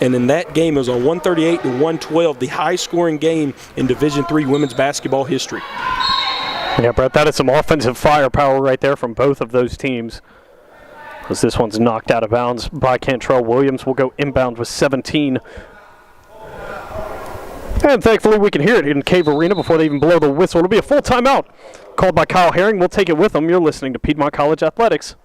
And in that game, it was a 138-112, the high-scoring game in Division III women's basketball history. Yeah, Brett, that is some offensive firepower right there from both of those teams. As this one's knocked out of bounds by Cantrell. Williams will go inbound with 17. And thankfully we can hear it in Cave Arena before they even blow the whistle. It'll be a full timeout called by Kyle Herring. We'll take it with them. You're listening to Piedmont College Athletics.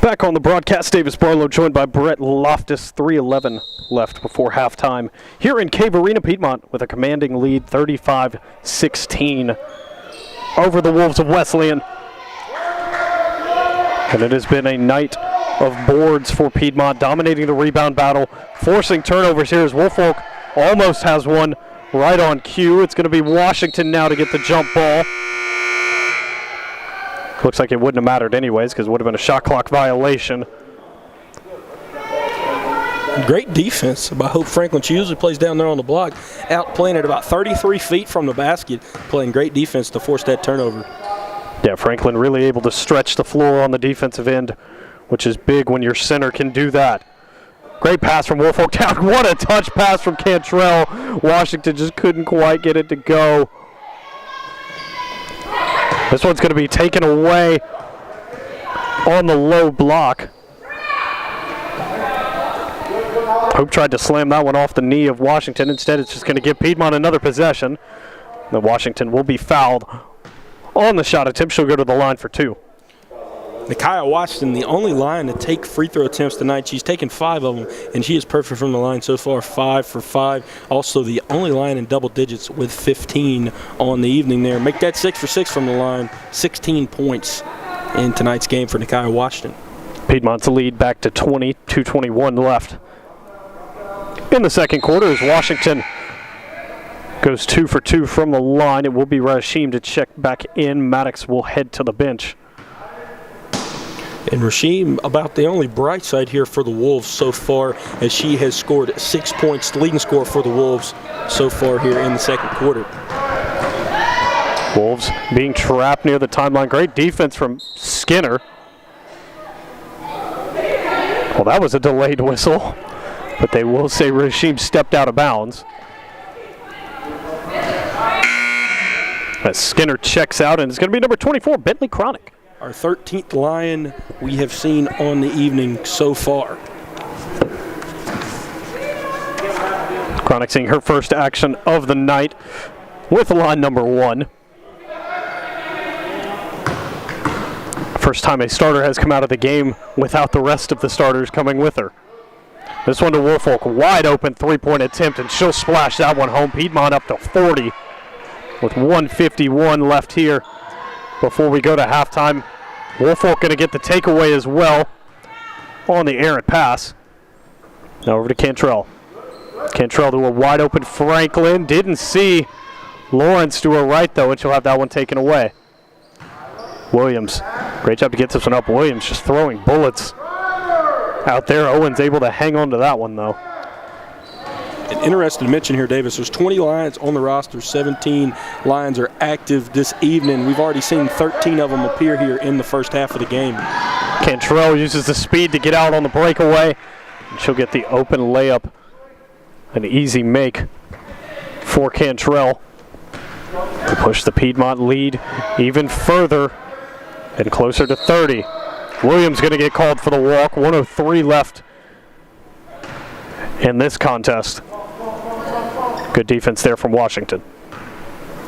Back on the broadcast, Davis Barlow joined by Brett Loftus. 3:11 left before halftime here in Cave Arena, Piedmont, with a commanding lead, 35-16 over the Wolves of Wesleyan. And it has been a night of boards for Piedmont, dominating the rebound battle, forcing turnovers here as Woolfolk almost has one right on cue. It's going to be Washington now to get the jump ball. Looks like it wouldn't have mattered anyways because it would have been a shot clock violation. Great defense by Hope Franklin. She usually plays down there on the block, out playing at about 33 feet from the basket, playing great defense to force that turnover. Yeah, Franklin really able to stretch the floor on the defensive end, which is big when your center can do that. Great pass from Woolfolk Town. What a touch pass from Cantrell. Washington just couldn't quite get it to go. This one's going to be taken away on the low block. Hope tried to slam that one off the knee of Washington. Instead, it's just going to give Piedmont another possession. Then Washington will be fouled on the shot attempt. She'll go to the line for two. Nakia Washington, the only line to take free throw attempts tonight. She's taken 5 of them, and she is perfect from the line so far, 5 for 5. Also, the only line in double digits with 15 on the evening there. Make that 6 for 6 from the line, 16 points in tonight's game for Nakia Washington. Piedmont's lead back to 20, 2:21 left in the second quarter as Washington goes 2 for 2 from the line. It will be Rashim to check back in. Maddox will head to the bench. And Rashim, about the only bright side here for the Wolves so far, as she has scored 6 points, leading scorer for the Wolves so far here in the second quarter. Wolves being trapped near the timeline. Great defense from Skinner. Well, that was a delayed whistle, but they will say Rashim stepped out of bounds. As Skinner checks out, and it's going to be number 24, Bentley Cronick. Our 13th Lion we have seen on the evening so far. Cronick seeing her first action of the night with line number 1. First time a starter has come out of the game without the rest of the starters coming with her. This one to Woolfolk, wide open three-point attempt, and she'll splash that one home. Piedmont up to 40 with 1:51 left here before we go to halftime. Woolfolk going to get the takeaway as well on the errant pass. Now over to Cantrell. Cantrell to a wide open Franklin. Didn't see Lawrence to her right though, and she'll have that one taken away. Williams, great job to get this one up. Williams just throwing bullets out there. Owens able to hang on to that one though. And interesting to mention here, Davis, there's 20 Lions on the roster. 17 Lions are active this evening. We've already seen 13 of them appear here in the first half of the game. Cantrell uses the speed to get out on the breakaway, and she'll get the open layup. An easy make for Cantrell to push the Piedmont lead even further and closer to 30. Williams going to get called for the walk. 1:03 left in this contest. Good defense there from Washington.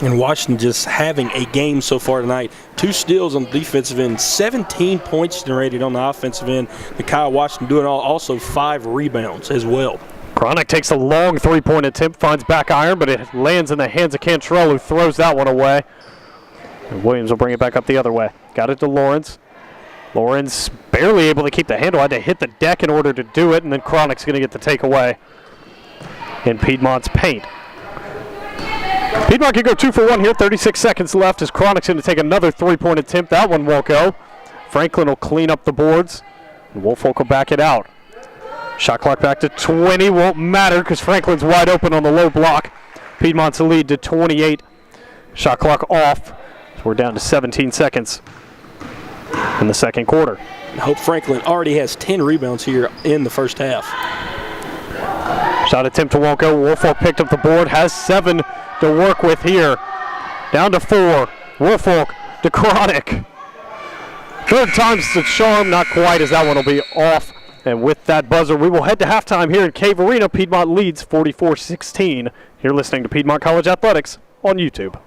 And Washington just having a game so far tonight. 2 steals on the defensive end, 17 points generated on the offensive end. Nakia Washington doing also 5 rebounds as well. Cronick takes a long three-point attempt, finds back iron, but it lands in the hands of Cantrell, who throws that one away. And Williams will bring it back up the other way. Got it to Lawrence. Lawrence barely able to keep the handle. Had to hit the deck in order to do it, and then Cronick's going to get the takeaway in Piedmont's paint. Piedmont can go 2 for 1 here. 36 seconds left as Cronick's going to take another three-point attempt. That one won't go. Franklin will clean up the boards, and Woolfolk will back it out. Shot clock back to 20. Won't matter because Franklin's wide open on the low block. Piedmont's lead to 28. Shot clock off. So we're down to 17 seconds in the second quarter. Hope Franklin already has 10 rebounds here in the first half. Shot attempt won't go. Woolfolk picked up the board, has 7 to work with here. Down to 4. Woolfolk to Cronick. Third time's the charm, not quite, as that one will be off. And with that buzzer, we will head to halftime here in Cave Arena. Piedmont leads 44-16. You're listening to Piedmont College Athletics on YouTube.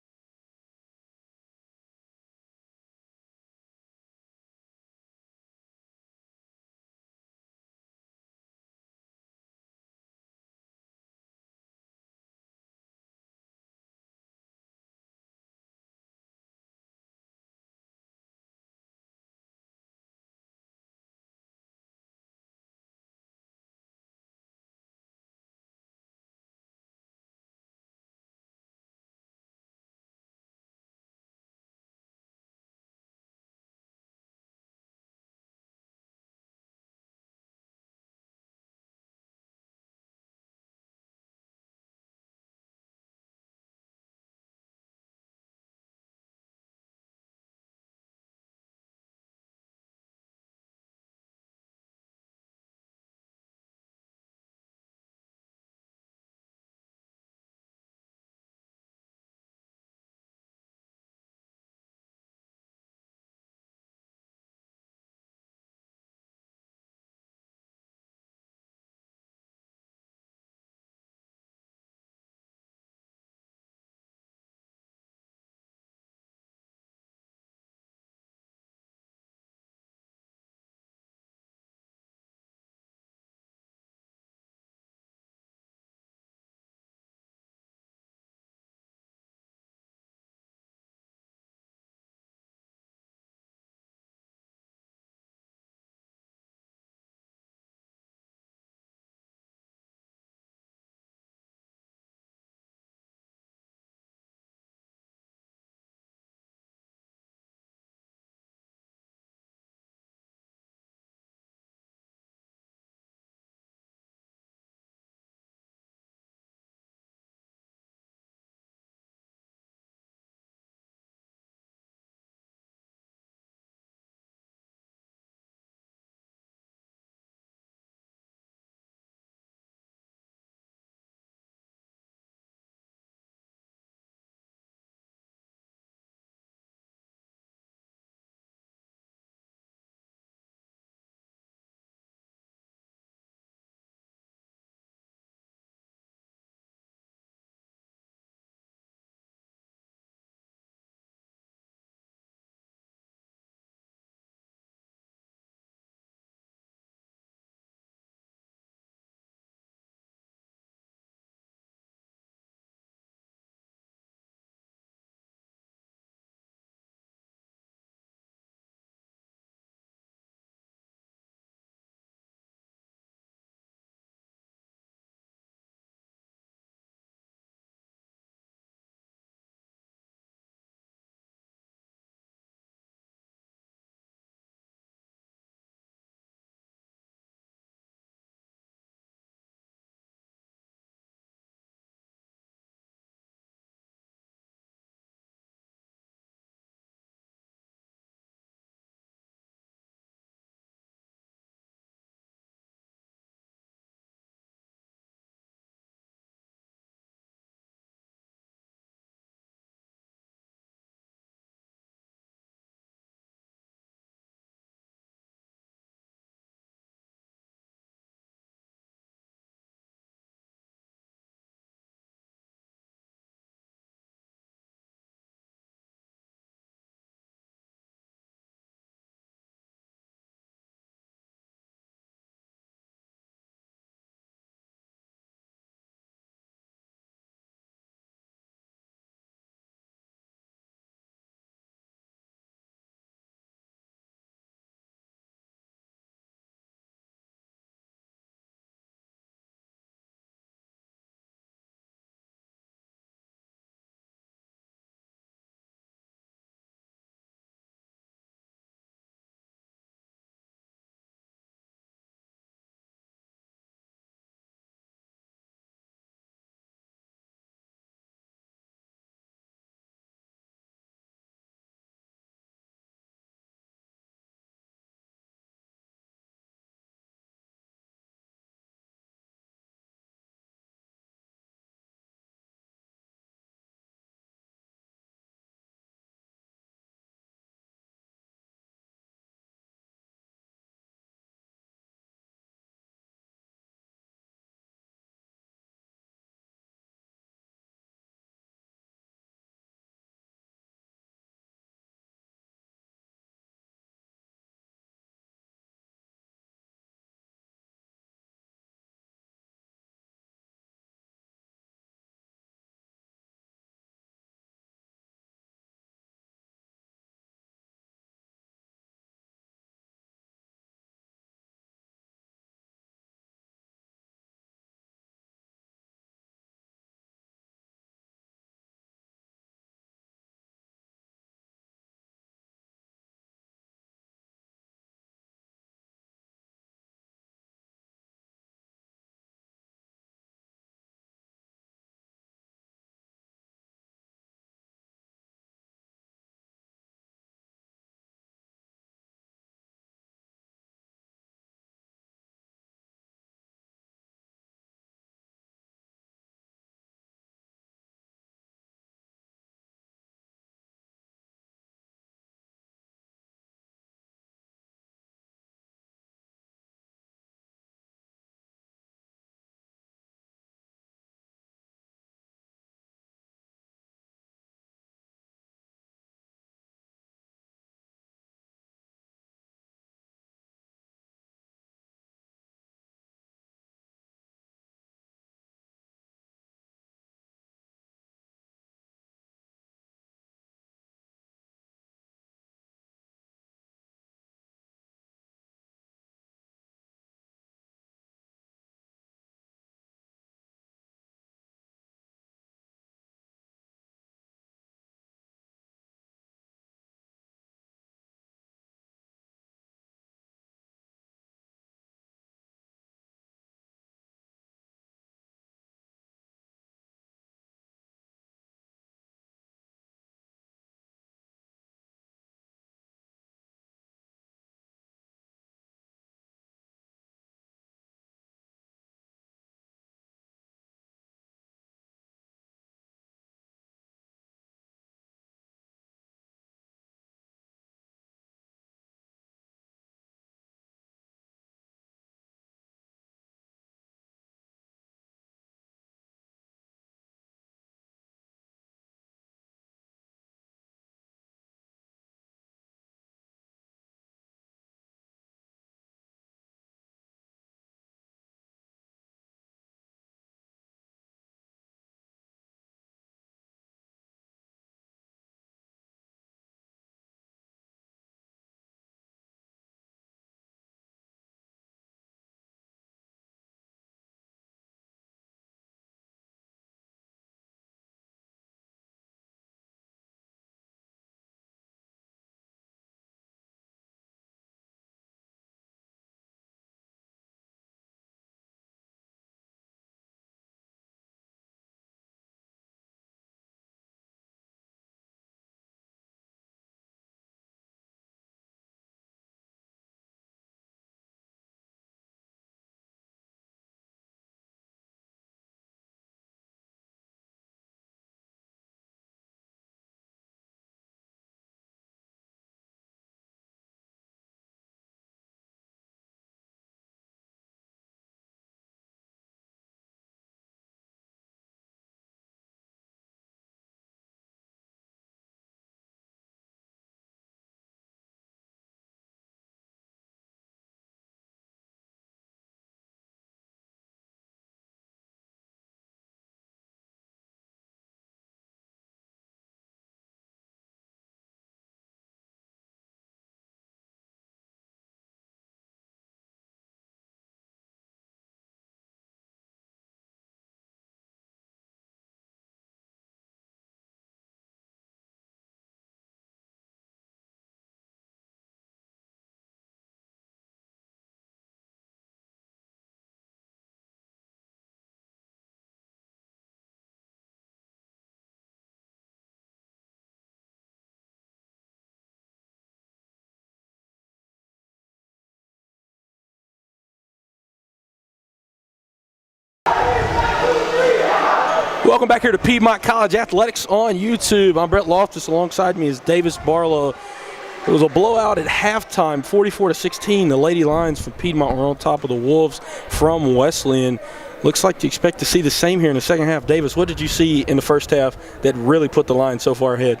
Welcome back here to Piedmont College Athletics on YouTube. I'm Brett Loftus. Alongside me is Davis Barlow. It was a blowout at halftime, 44-16. The Lady Lions from Piedmont were on top of the Wolves from Wesleyan. Looks like you expect to see the same here in the second half. Davis, what did you see in the first half that really put the Lions so far ahead?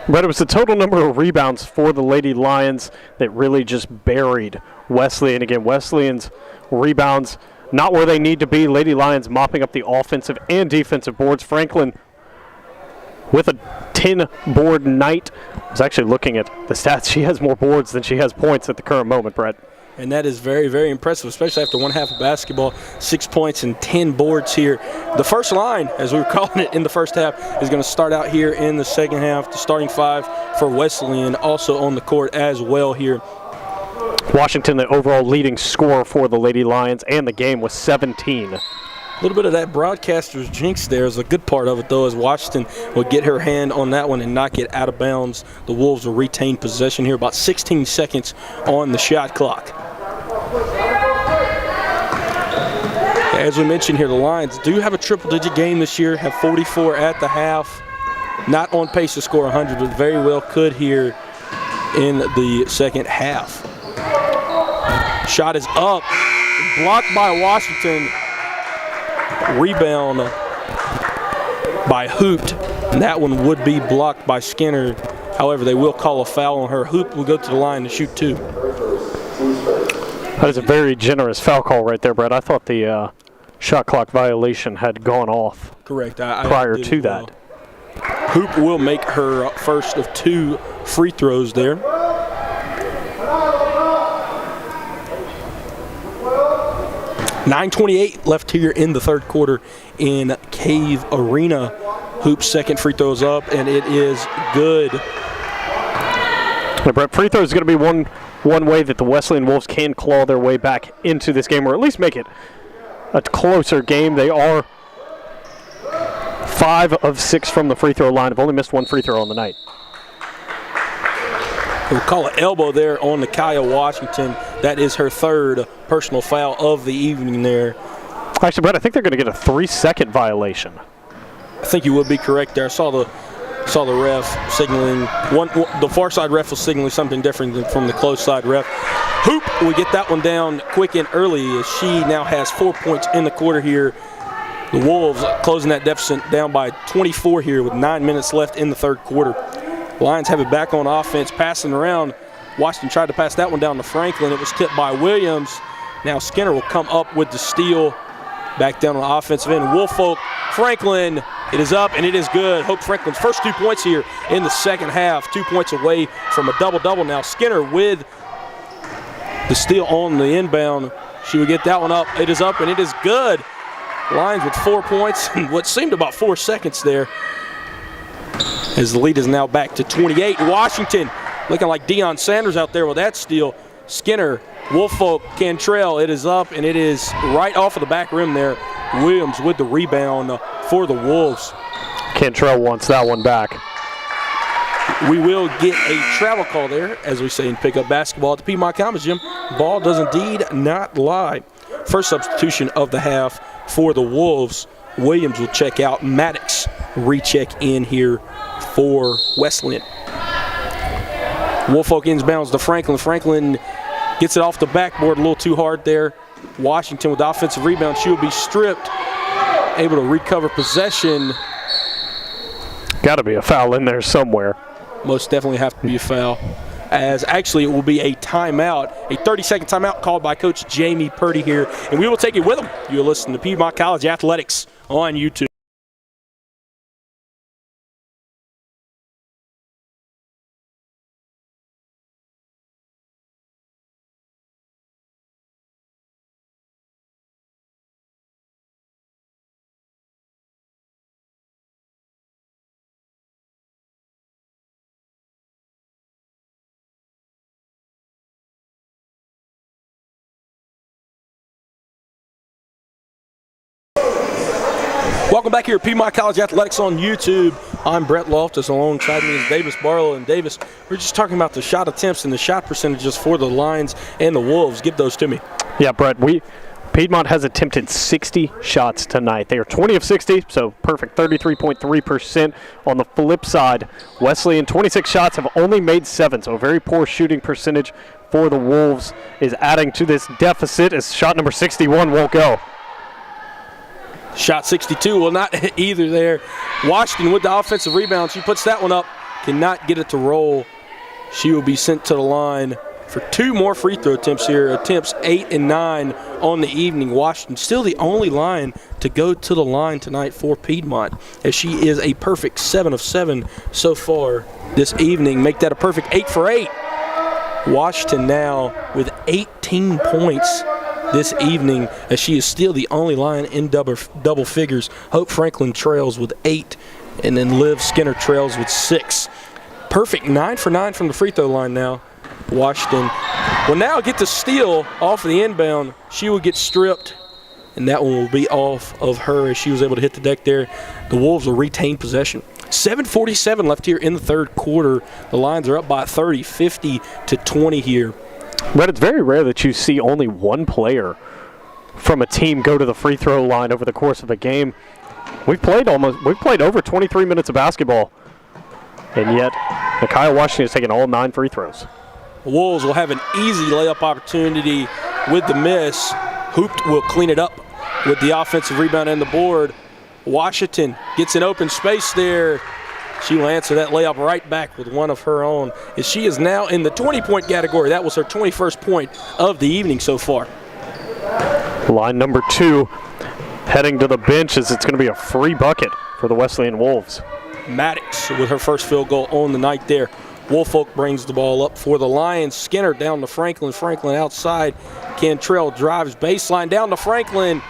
Brett, it was the total number of rebounds for the Lady Lions that really just buried Wesleyan. Again, Wesleyan's rebounds not where they need to be. Lady Lions mopping up the offensive and defensive boards. Franklin with a 10-board night. I was actually looking at the stats. She has more boards than she has points at the current moment, Brett. And that is very, very impressive, especially after one half of basketball. 6 points and 10 boards here. The first line, as we were calling it in the first half, is going to start out here in the second half. The starting five for Wesleyan also on the court as well here. Washington, the overall leading scorer for the Lady Lions, and the game was 17. A little bit of that broadcaster's jinx there is a good part of it, though, as Washington will get her hand on that one and knock it out of bounds. The Wolves will retain possession here, about 16 seconds on the shot clock. As we mentioned here, the Lions do have a triple-digit game this year, have 44 at the half. Not on pace to score 100, but very well could here in the second half. Shot is up, blocked by Washington. Rebound by Hoot, and that one would be blocked by Skinner. However, they will call a foul on her. Hoot will go to the line to shoot two. That is a very generous foul call right there, Brett. I thought the shot clock violation had gone off. Correct. Prior to that. Hoop will make her first of 2 free throws there. .9:28 left here in the third quarter in Cave Arena. Hoop's second free throw is up, and it is good. Now, Brett, free throw is going to be one way that the Wesleyan Wolves can claw their way back into this game, or at least make it a closer game. They are 5 of 6 from the free throw line. Have only missed 1 free throw on the night. We'll call an elbow there on Nakia Washington. That is her third personal foul of the evening there. Actually, Brett, I think they're going to get a 3-second violation. I think you would be correct there. I saw the ref signaling. The far side ref was signaling something different than from the close side ref. Hoop will get that one down quick and early as she now has 4 points in the quarter here. The Wolves closing that deficit down by 24 here with 9 minutes left in the third quarter. Lions have it back on offense, passing around. Washington tried to pass that one down to Franklin. It was tipped by Williams. Now Skinner will come up with the steal. Back down on the offensive end. Woolfolk, Franklin, it is up and it is good. Hope Franklin's first 2 points here in the second half. 2 points away from a double-double now. Skinner with the steal on the inbound. She will get that one up. It is up and it is good. Lions with 4 points in what seemed about 4 seconds there. As the lead is now back to 28. Washington looking like Deion Sanders out there with that steal. Skinner, Woolfolk, Cantrell, it is up and it is right off of the back rim there. Williams with the rebound for the Wolves. Cantrell wants that one back. We will get a travel call there, as we say in pickup basketball at the Piedmont Commons Gym. Ball does indeed not lie. First substitution of the half for the Wolves. Williams will check out. Maddox recheck in here for Wesleyan. Woolfolk inbounds to Franklin. Franklin gets it off the backboard a little too hard there. Washington with the offensive rebound. She will be stripped. Able to recover possession. Got to be a foul in there somewhere. Most definitely have to be a foul. As actually it will be a timeout, a 30-second timeout called by Coach Jamie Purdy here. And we will take it with him. You're listening to Piedmont College Athletics on YouTube. Welcome back here at Piedmont College Athletics on YouTube. I'm Brett Loftus. Alongside me is Davis Barlow. And Davis, we're just talking about the shot attempts and the shot percentages for the Lions and the Wolves. Give those to me. Yeah, Brett, we Piedmont has attempted 60 shots tonight. They are 20 of 60, so perfect, 33.3%. On the flip side, Wesleyan, 26 shots, have only made 7, so a very poor shooting percentage for the Wolves is adding to this deficit as shot number 61 won't go. Shot 62 will not hit either there. Washington with the offensive rebound. She puts that one up, cannot get it to roll. She will be sent to the line for 2 more free throw attempts here. Attempts 8 and 9 on the evening. Washington still the only line to go to the line tonight for Piedmont, as she is a perfect 7 of 7 so far this evening. Make that a perfect 8 for 8. Washington now with 18 points this evening, as she is still the only line in double figures. Hope Franklin trails with 8, and then Liv Skinner trails with 6. Perfect 9 for 9 from the free throw line now. Washington will now get the steal off of the inbound. She will get stripped, and that one will be off of her as she was able to hit the deck there. The Wolves will retain possession. 7:47 left here in the third quarter. The Lions are up by 30, 50-20 here. But it's very rare that you see only one player from a team go to the free throw line over the course of a game. We've played over 23 minutes of basketball, and yet Micaiah Washington has taken all 9 free throws. The Wolves will have an easy layup opportunity with the miss. Hooped will clean it up with the offensive rebound and the board. Washington gets an open space there. She will answer that layup right back with one of her own, as she is now in the 20-point category. That was her 21st point of the evening so far. Line number 2 heading to the bench, as it's going to be a free bucket for the Wesleyan Wolves. Maddox with her first field goal on the night there. Woolfolk brings the ball up for the Lions. Skinner down to Franklin. Franklin outside. Cantrell drives baseline down to Franklin.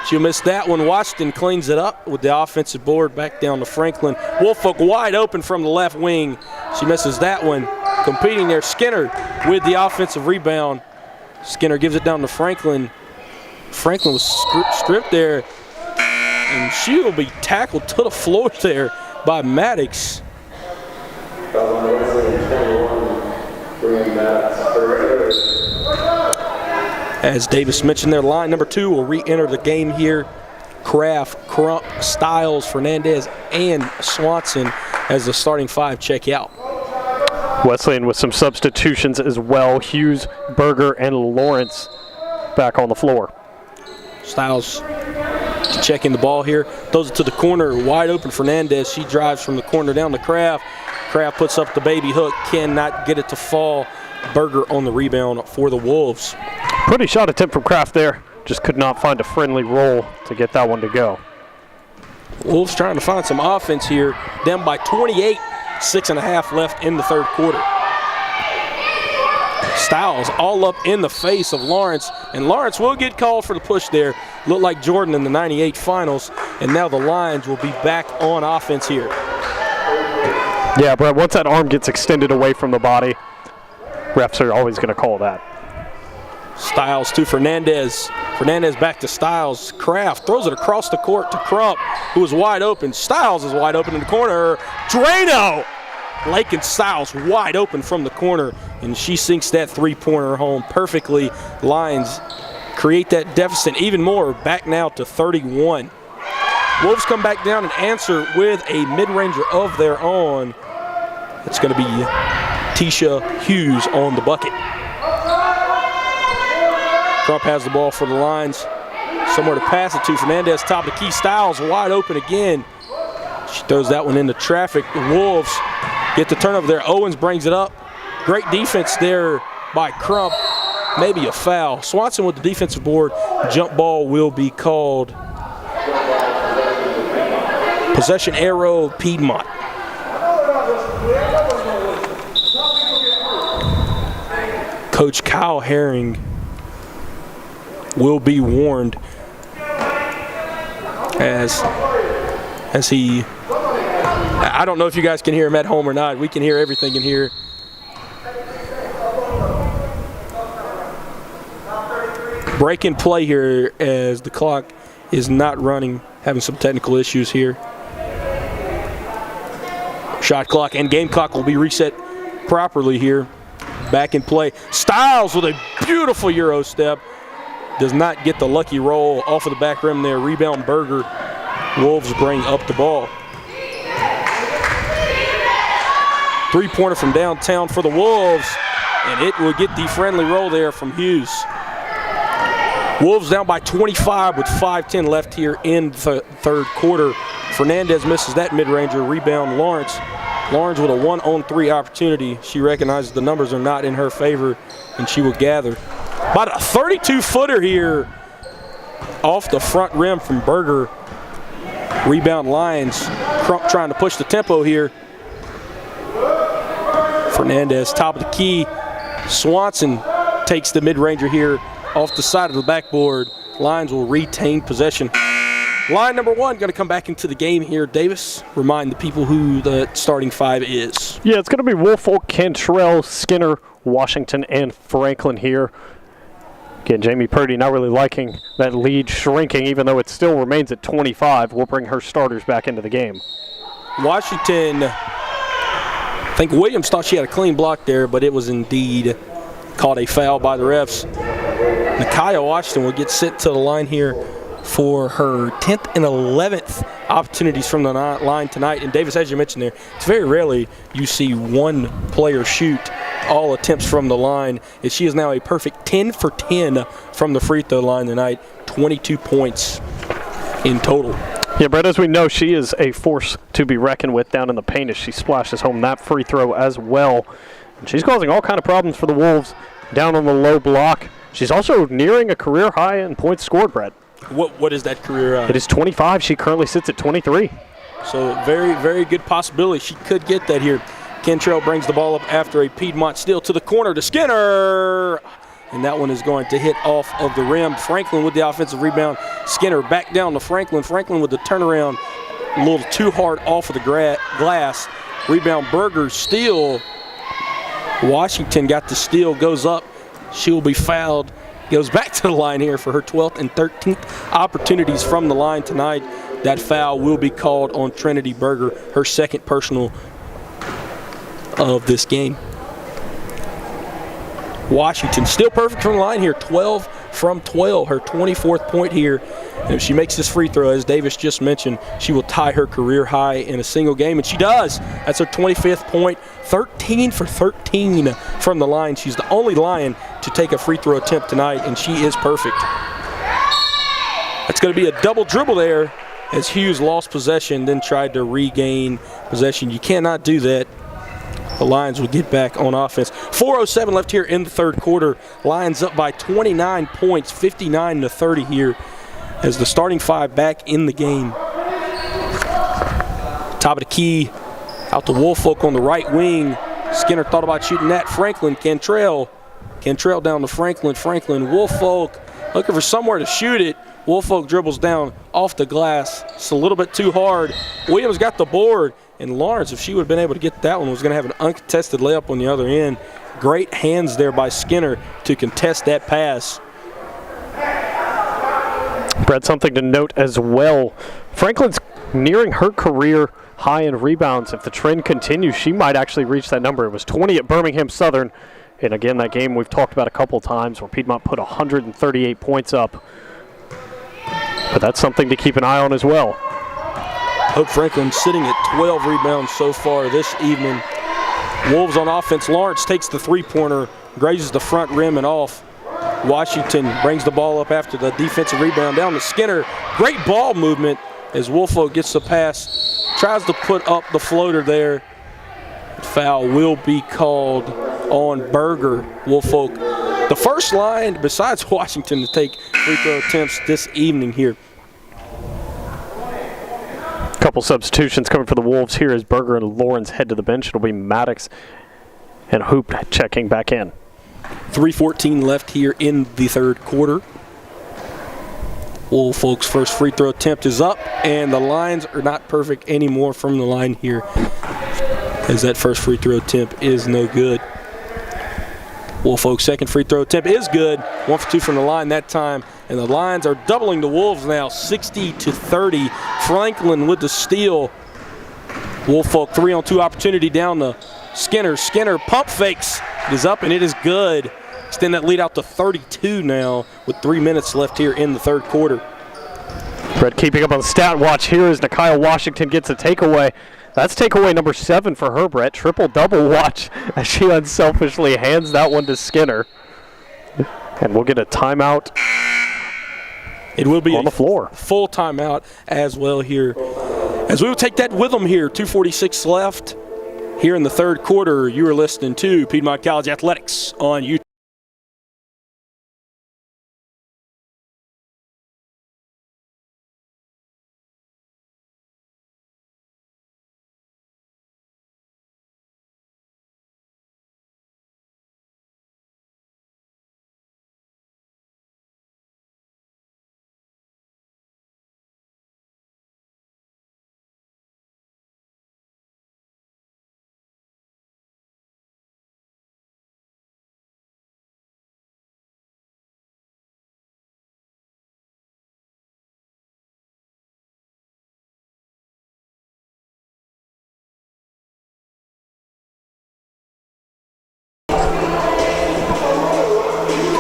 She'll miss that one. Washington cleans it up with the offensive board back down to Franklin. Woolfolk wide open from the left wing. She misses that one. Competing there, Skinner with the offensive rebound. Skinner gives it down to Franklin. Franklin was stripped there, and she will be tackled to the floor there by Maddox. As Davis mentioned there, line number 2 will re-enter the game here. Kraft, Crump, Stiles, Fernandez, and Swanson as the starting 5 check out. Wesleyan with some substitutions as well. Hughes, Berger, and Lawrence back on the floor. Stiles checking the ball here. Throws it to the corner, wide open Fernandez. She drives from the corner down to Kraft. Kraft puts up the baby hook, cannot get it to fall. Berger on the rebound for the Wolves. Pretty shot attempt from Kraft there. Just could not find a friendly roll to get that one to go. Wolves trying to find some offense here. Down by 28, 6.5 left in the third quarter. Stiles all up in the face of Lawrence, and Lawrence will get called for the push there. Looked like Jordan in the 98 finals, and now the Lions will be back on offense here. Yeah, Brett, once that arm gets extended away from the body, refs are always going to call that. Stiles to Fernandez. Fernandez back to Stiles. Kraft throws it across the court to Crump, who is wide open. Stiles is wide open in the corner. Drano! Lakin Stiles wide open from the corner, and she sinks that three-pointer home perfectly. Lions create that deficit even more, back now to 31. Wolves come back down and answer with a mid-ranger of their own. It's going to be Tisha Hughes on the bucket. Crump has the ball for the Lions. Somewhere to pass it to. Fernandez, top of the key. Stiles wide open again. She throws that one into traffic. The Wolves get the turnover there. Owens brings it up. Great defense there by Crump. Maybe a foul. Swanson with the defensive board. Jump ball will be called. Possession arrow, Piedmont. Coach Kyle Herring will be warned as he, I don't know if you guys can hear him at home or not. We can hear everything in here. Break and play here as the clock is not running, having some technical issues here. Shot clock and game clock will be reset properly here. Back in play. Stiles with a beautiful Euro step. does not get the lucky roll off of the back rim there. Rebound Berger. Wolves bring up the ball. Three-pointer from downtown for the Wolves, and it will get the friendly roll there from Hughes. Wolves down by 25 with 5:10 left here in the third quarter. Fernandez misses that mid-ranger. Rebound Lawrence. Lawrence with a 1-on-3 opportunity. She recognizes the numbers are not in her favor, and she will gather. About a 32-footer here off the front rim from Berger. Rebound Lions. Crump trying to push the tempo here. Fernandez, top of the key. Swanson takes the mid-ranger here off the side of the backboard. Lions will retain possession. Line number one going to come back into the game here. Davis, remind the people who the starting five is. Yeah, it's going to be Woolfolk, Cantrell, Skinner, Washington, and Franklin here. Again, Jamie Purdy not really liking that lead shrinking, even though it still remains at 25. We'll bring her starters back into the game. Washington, I think Williams thought she had a clean block there, but it was indeed called a foul by the refs. Nakia Washington will get sent to the line here for her 10th and 11th opportunities from the line tonight. And Davis, as you mentioned there, it's very rarely you see one player shoot all attempts from the line. And she is now a perfect 10 for 10 from the free throw line tonight, 22 points in total. Yeah, Brett, as we know, she is a force to be reckoned with down in the paint as she splashes home that free throw as well. And she's causing all kind of problems for the Wolves down on the low block. She's also nearing a career high in points scored, Brett. What is that career? It is 25. She currently sits at 23. So very, very good possibility. She could get that here. Cantrell brings the ball up after a Piedmont steal to the corner to Skinner. And that one is going to hit off of the rim. Franklin with the offensive rebound. Skinner back down to Franklin. Franklin with the turnaround. A little too hard off of the glass. Rebound Berger, steal. Washington got the steal, goes up. She will be fouled. Goes back to the line here for her 12th and 13th opportunities from the line tonight. That foul will be called on Trinity Berger, her second personal of this game. Washington still perfect from the line here, 12 from 12, her 24th point here. And if she makes this free throw, as Davis just mentioned, she will tie her career high in a single game, and she does. That's her 25th point, 13 for 13 from the line. She's the only Lion to take a free throw attempt tonight, and she is perfect. That's going to be a double dribble there as Hughes lost possession, then tried to regain possession. You cannot do that. The Lions will get back on offense. 4:07 left here in the third quarter. Lions up by 29 points, 59-30 here as the starting five back in the game. Top of the key, out to Woolfolk on the right wing. Skinner thought about shooting that. Franklin, Cantrell down to Franklin. Woolfolk looking for somewhere to shoot it. Woolfolk dribbles down off the glass. It's a little bit too hard. Williams got the board. And Lawrence, if she would have been able to get that one, was going to have an uncontested layup on the other end. Great hands there by Skinner to contest that pass. Brett, something to note as well. Franklin's nearing her career high in rebounds. If the trend continues, she might actually reach that number. It was 20 at Birmingham Southern. And again, that game we've talked about a couple times where Piedmont put 138 points up. But that's something to keep an eye on as well. Hope Franklin sitting at 12 rebounds so far this evening. Wolves on offense. Lawrence takes the three-pointer, grazes the front rim and off. Washington brings the ball up after the defensive rebound down to Skinner. Great ball movement as Woolfolk gets the pass. Tries to put up the floater there. Foul will be called on Berger. Woolfolk, the first line besides Washington to take free throw attempts this evening here. Couple substitutions coming for the Wolves here as Berger and Lawrence head to the bench. It'll be Maddox and Hoop checking back in. 3:14 left here in the third quarter. Woolfolk's first free throw attempt is up, and the lines are not perfect anymore from the line here as that first free throw attempt is no good. Woolfolk's second free throw attempt is good. 1 for 2 from the line that time. And the Lions are doubling the Wolves now, 60-30. Franklin with the steal. Woolfolk 3-on-2 opportunity down to Skinner. Skinner pump fakes. It is up and it is good. extend that lead out to 32 now with 3 minutes left here in the third quarter. Brett keeping up on the stat watch here as Nakia Washington gets a takeaway. That's takeaway number 7 for her, Brett. Triple-double watch as she unselfishly hands that one to Skinner. And we'll get a timeout. It will be on the floor. Full timeout as well here. As we will take that with them here, 2:46 left here in the third quarter. You are listening to Piedmont College Athletics on YouTube.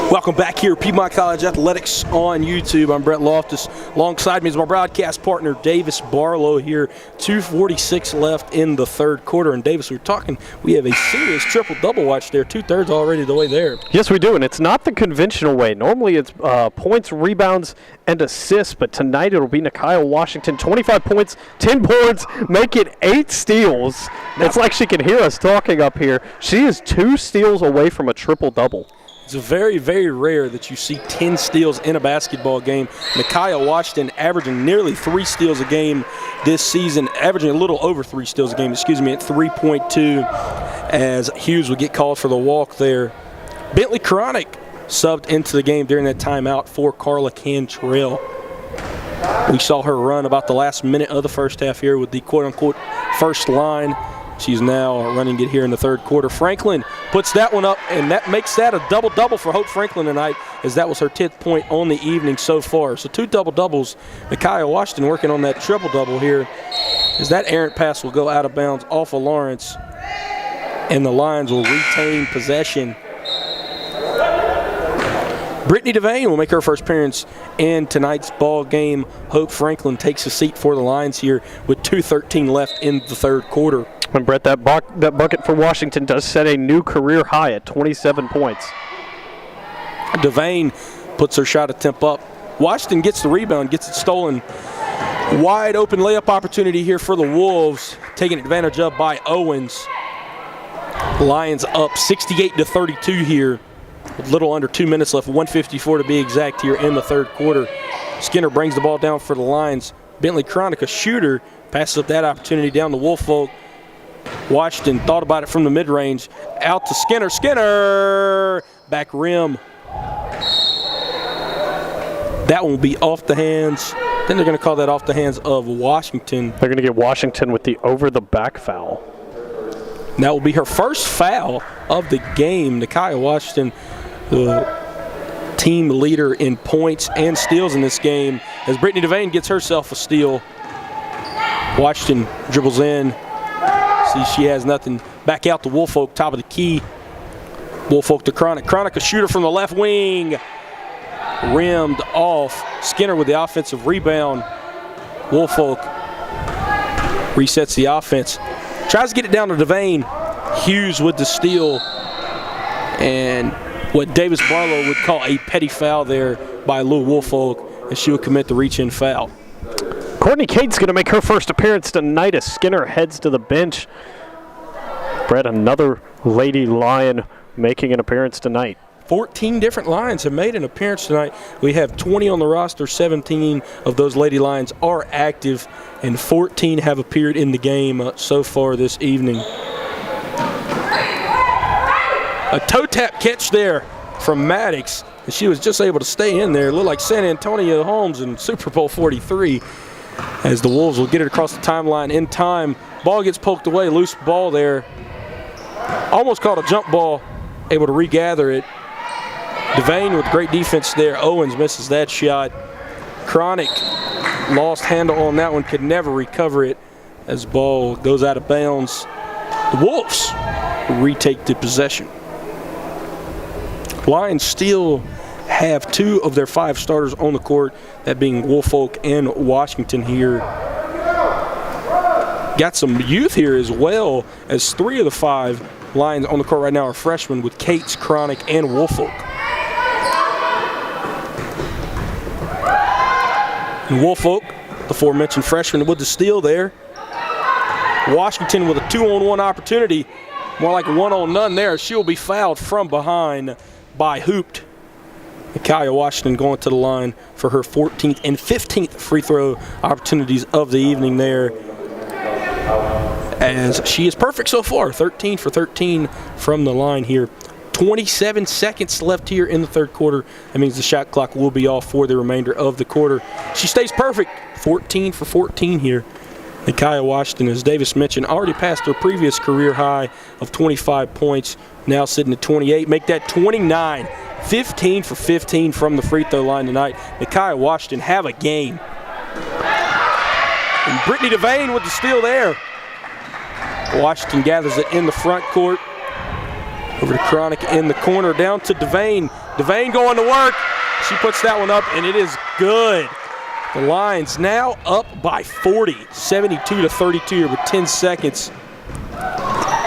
Welcome back here, Piedmont College Athletics on YouTube. I'm Brett Loftus. Alongside me is my broadcast partner, Davis Barlow here. 2:46 left in the third quarter. And Davis, we're talking, we have a serious triple-double watch there. 2/3 already the way there. Yes, we do, and it's not the conventional way. Normally it's points, rebounds, and assists, but tonight it'll be Nakia Washington. 25 points, 10 boards, make it 8 steals. It's like she can hear us talking up here. She is 2 steals away from a triple-double. It's very, very rare that you see 10 steals in a basketball game. Nakia Washington averaging nearly 3 steals a game this season, averaging a little over 3 steals a game, at 3.2, as Hughes would get called for the walk there. Bentley Chronic subbed into the game during that timeout for Carla Cantrell. We saw her run about the last minute of the first half here with the quote-unquote first line. She's now running it here in the third quarter. Franklin puts that one up, and that makes that a double-double for Hope Franklin tonight, as that was her 10th point on the evening so far. So 2 double-doubles. Nakia Washington working on that triple-double here, as that errant pass will go out of bounds off of Lawrence, and the Lions will retain possession. Brittany Devane will make her first appearance in tonight's ball game. Hope Franklin takes a seat for the Lions here with 2:13 left in the third quarter. And Brett, that bucket for Washington does set a new career high at 27 points. Devane puts her shot attempt up. Washington gets the rebound, gets it stolen. Wide open layup opportunity here for the Wolves, taken advantage of by Owens. Lions up 68-32 here. With little under 2 minutes left, 1:54 to be exact here in the third quarter. Skinner brings the ball down for the Lions. Bentley Chronic, a shooter, passes up that opportunity down to Woolfolk. Washington thought about it from the mid-range. Out to Skinner. Skinner! Back rim. That one will be off the hands. Then they're going to call that off the hands of Washington. They're going to get Washington with the over-the-back foul. And that will be her first foul of the game. Nakia Washington, the team leader in points and steals in this game, as Brittany Devane gets herself a steal. Washington dribbles in. See, she has nothing. Back out to Woolfolk, top of the key. Woolfolk to Chronic. Chronic, a shooter from the left wing. Rimmed off. Skinner with the offensive rebound. Woolfolk resets the offense. Tries to get it down to Devane. Hughes with the steal. And what Davis Barlow would call a petty foul there by Lou Woolfolk, as she would commit the reach-in foul. Courtney Cates going to make her first appearance tonight as Skinner heads to the bench. Brett, another Lady Lion making an appearance tonight. 14 different Lions have made an appearance tonight. We have 20 on the roster. 17 of those Lady Lions are active, and 14 have appeared in the game so far this evening. A toe tap catch there from Maddox, and she was just able to stay in there. It looked like San Antonio Holmes in Super Bowl 43, as the Wolves will get it across the timeline in time. Ball gets poked away, loose ball there. Almost caught a jump ball, able to regather it. Devane with great defense there. Owens misses that shot. Chronic lost handle on that one, could never recover it as the ball goes out of bounds. The Wolves retake the possession. Lions still have 2 of their 5 starters on the court, that being Woolfolk and Washington here. Got some youth here as well, as 3 of the 5 Lions on the court right now are freshmen with Cates, Cronic, and Woolfolk. And Woolfolk, the aforementioned freshman, with the steal there. Washington with a 2-on-1 opportunity, more like a 1-on-none there. She'll be fouled from behind by Hooped. Micaiah Washington going to the line for her 14th and 15th free throw opportunities of the evening there, as she is perfect so far, 13 for 13 from the line here. 27 seconds left here in the third quarter. That means the shot clock will be off for the remainder of the quarter. She stays perfect, 14 for 14 here. Micaiah Washington, as Davis mentioned, already passed her previous career high of 25 points, now sitting at 28. Make that 29, 15 for 15 from the free throw line tonight. Micaiah Washington have a game. And Brittany Devane with the steal there. Washington gathers it in the front court. Over to Cronic in the corner, down to Devane. Devane going to work. She puts that one up, and it is good. The Lions now up by 40, 72-32 here with 10 seconds.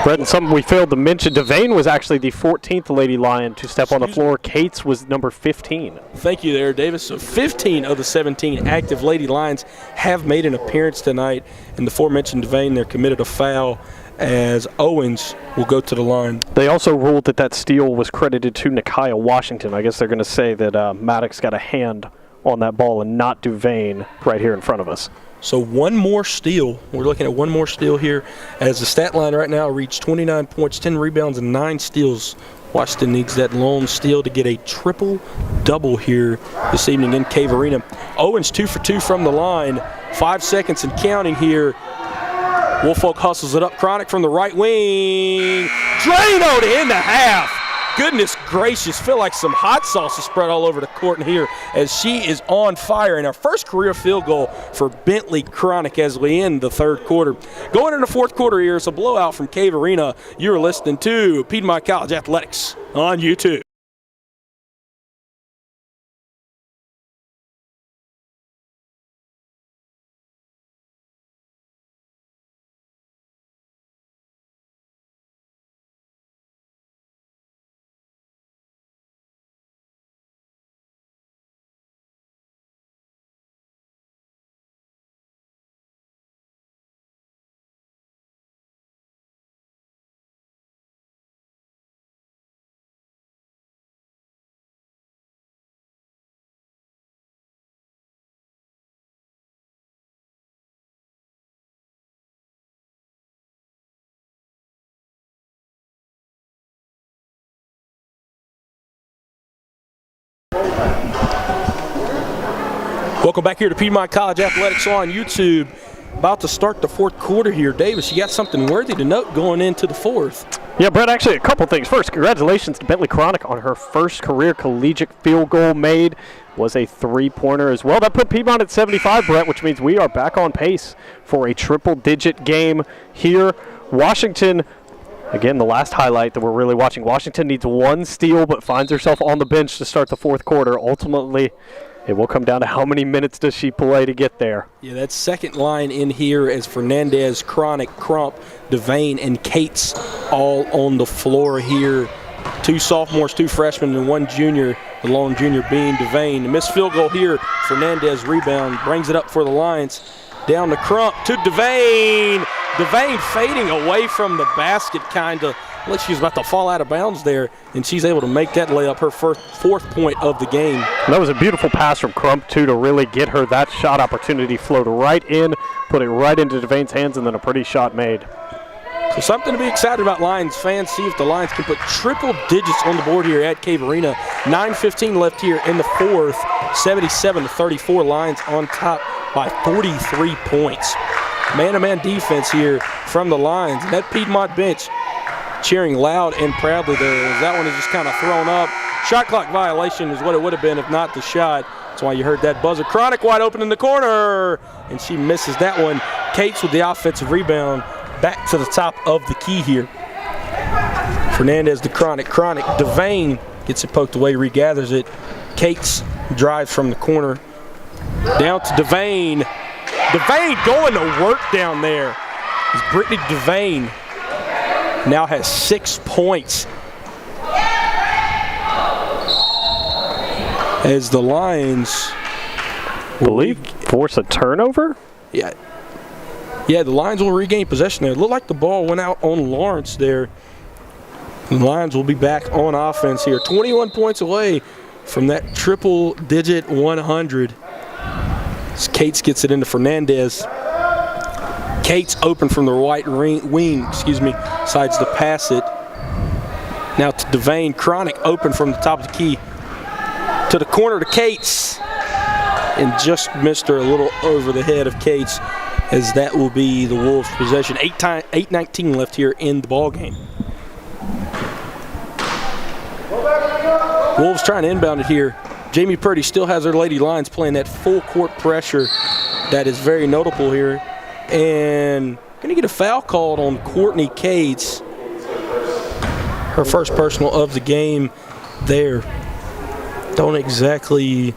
Brett, and something we failed to mention, Devane was actually the 14th Lady Lion to step on the floor. Cates was number 15. Thank you there, Davis. So 15 of the 17 active Lady Lions have made an appearance tonight. And the aforementioned Devane there committed a foul, as Owens will go to the line. They also ruled that that steal was credited to Micaiah Washington. I guess they're going to say that Maddox got a hand on that ball and not Devane right here in front of us. So one more steal. We're looking at one more steal here, as the stat line right now reached 29 points, 10 rebounds, and 9 steals. Washington needs that lone steal to get a triple-double here this evening in Cave Arena. Owens 2 for 2 from the line. 5 seconds and counting here. Woolfolk hustles it up. Cronic from the right wing. Drano to end the half. Goodness gracious, feel like some hot sauce is spread all over the court in here, as she is on fire. And our first career field goal for Bentley Cronic as we end the third quarter. Going into the fourth quarter here, it's a blowout from Cave Arena. You're listening to Piedmont College Athletics on YouTube. Welcome back here to Piedmont College Athletics on YouTube. About to start the fourth quarter here. Davis, you got something worthy to note going into the fourth. Yeah, Brett, actually a couple things. First, congratulations to Bentley Cronic on her first career collegiate field goal made. Was a three-pointer as well. That put Piedmont at 75, Brett, which means we are back on pace for a triple-digit game here. Washington, again, the last highlight that we're really watching. Washington needs one steal but finds herself on the bench to start the fourth quarter. Ultimately, it will come down to how many minutes does she play to get there. Yeah, that second line in here is Fernandez, Cronic, Crump, Devane, and Cates all on the floor here. 2 sophomores, 2 freshmen, and 1 junior, the lone junior being Devane. The missed field goal here, Fernandez rebound, brings it up for the Lions. Down to Crump, to Devane. Devane fading away from the basket, kind of like she was about to fall out of bounds there, and she's able to make that layup, her fourth point of the game. And that was a beautiful pass from Crump, too, to really get her that shot opportunity, flowed right in, put it right into Devane's hands, and then a pretty shot made. So something to be excited about, Lions fans. See if the Lions can put triple digits on the board here at Cave Arena. 9:15 left here in the fourth. 77-34, Lions on top by 43 points. Man-to-man defense here from the Lions. And that Piedmont bench cheering loud and proudly there, as that one is just kind of thrown up. Shot clock violation is what it would have been if not the shot. That's why you heard that buzzer. Cronic wide open in the corner, and she misses that one. Cates with the offensive rebound. Back to the top of the key here. Fernandez to Cronic. Cronic, Devane Gets it poked away, regathers it. Cates drives from the corner. Down to Devane. Devane going to work down there. As Brittany Devane now has 6 points. As the Lions force a turnover? Yeah, the Lions will regain possession there. It looked like the ball went out on Lawrence there. The Lions will be back on offense here. 21 points away from that triple-digit 100. As Cates gets it into Fernandez. Cates open from the right wing, decides to pass it. Now to Devane. Chronic open from the top of the key. To the corner to Cates. And just missed her a little over the head of Cates, as that will be the Wolves' possession. 8:19 left here in the ball game. Wolves trying to inbound it here. Jamie Purdy still has her Lady Lions playing that full court pressure. That is very notable here. And going to get a foul called on Courtney Cates. Her first personal of the game there. Don't exactly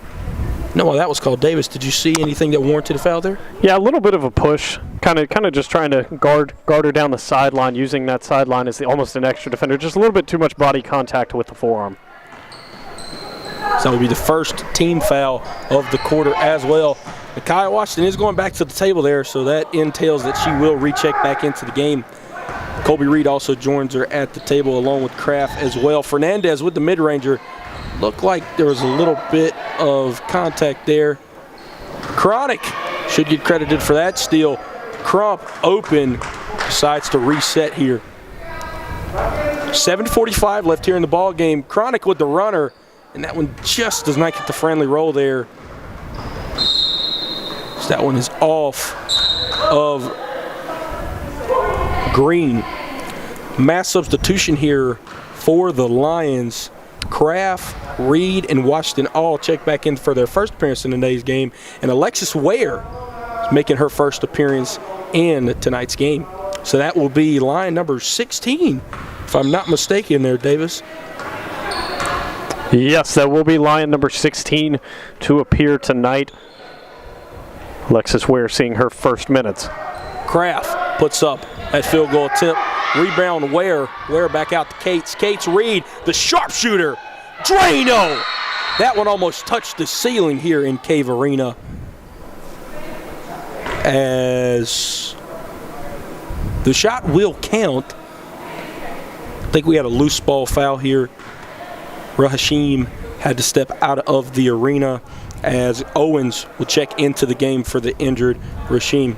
know why that was called. Davis, did you see anything that warranted a foul there? Yeah, a little bit of a push. Kind of just trying to guard her down the sideline, using that sideline as almost an extra defender. Just a little bit too much body contact with the forearm. So that will be the first team foul of the quarter as well. Nakia Washington is going back to the table there, so that entails that she will recheck back into the game. Colby Reed also joins her at the table along with Kraft as well. Fernandez with the mid-ranger. Looked like there was a little bit of contact there. Chronic should get credited for that steal. Crump open, decides to reset here. 7:45 left here in the ball game. Chronic with the runner, and that one just does not get the friendly roll there. So that one is off of Green. Mass substitution here for the Lions. Kraft, Reed, and Washington all check back in for their first appearance in today's game. And Alexis Ware is making her first appearance in tonight's game. So that will be line number 16, if I'm not mistaken there, Davis. Yes, that will be line number 16 to appear tonight. Alexis Ware seeing her first minutes. Kraft puts up that field goal attempt. Rebound Ware. Ware back out to Cates. Cates Reed, the sharpshooter. Drano! That one almost touched the ceiling here in Cave Arena. As the shot will count. I think we had a loose ball foul here. Rahashim had to step out of the arena as Owens will check into the game for the injured Rahashim.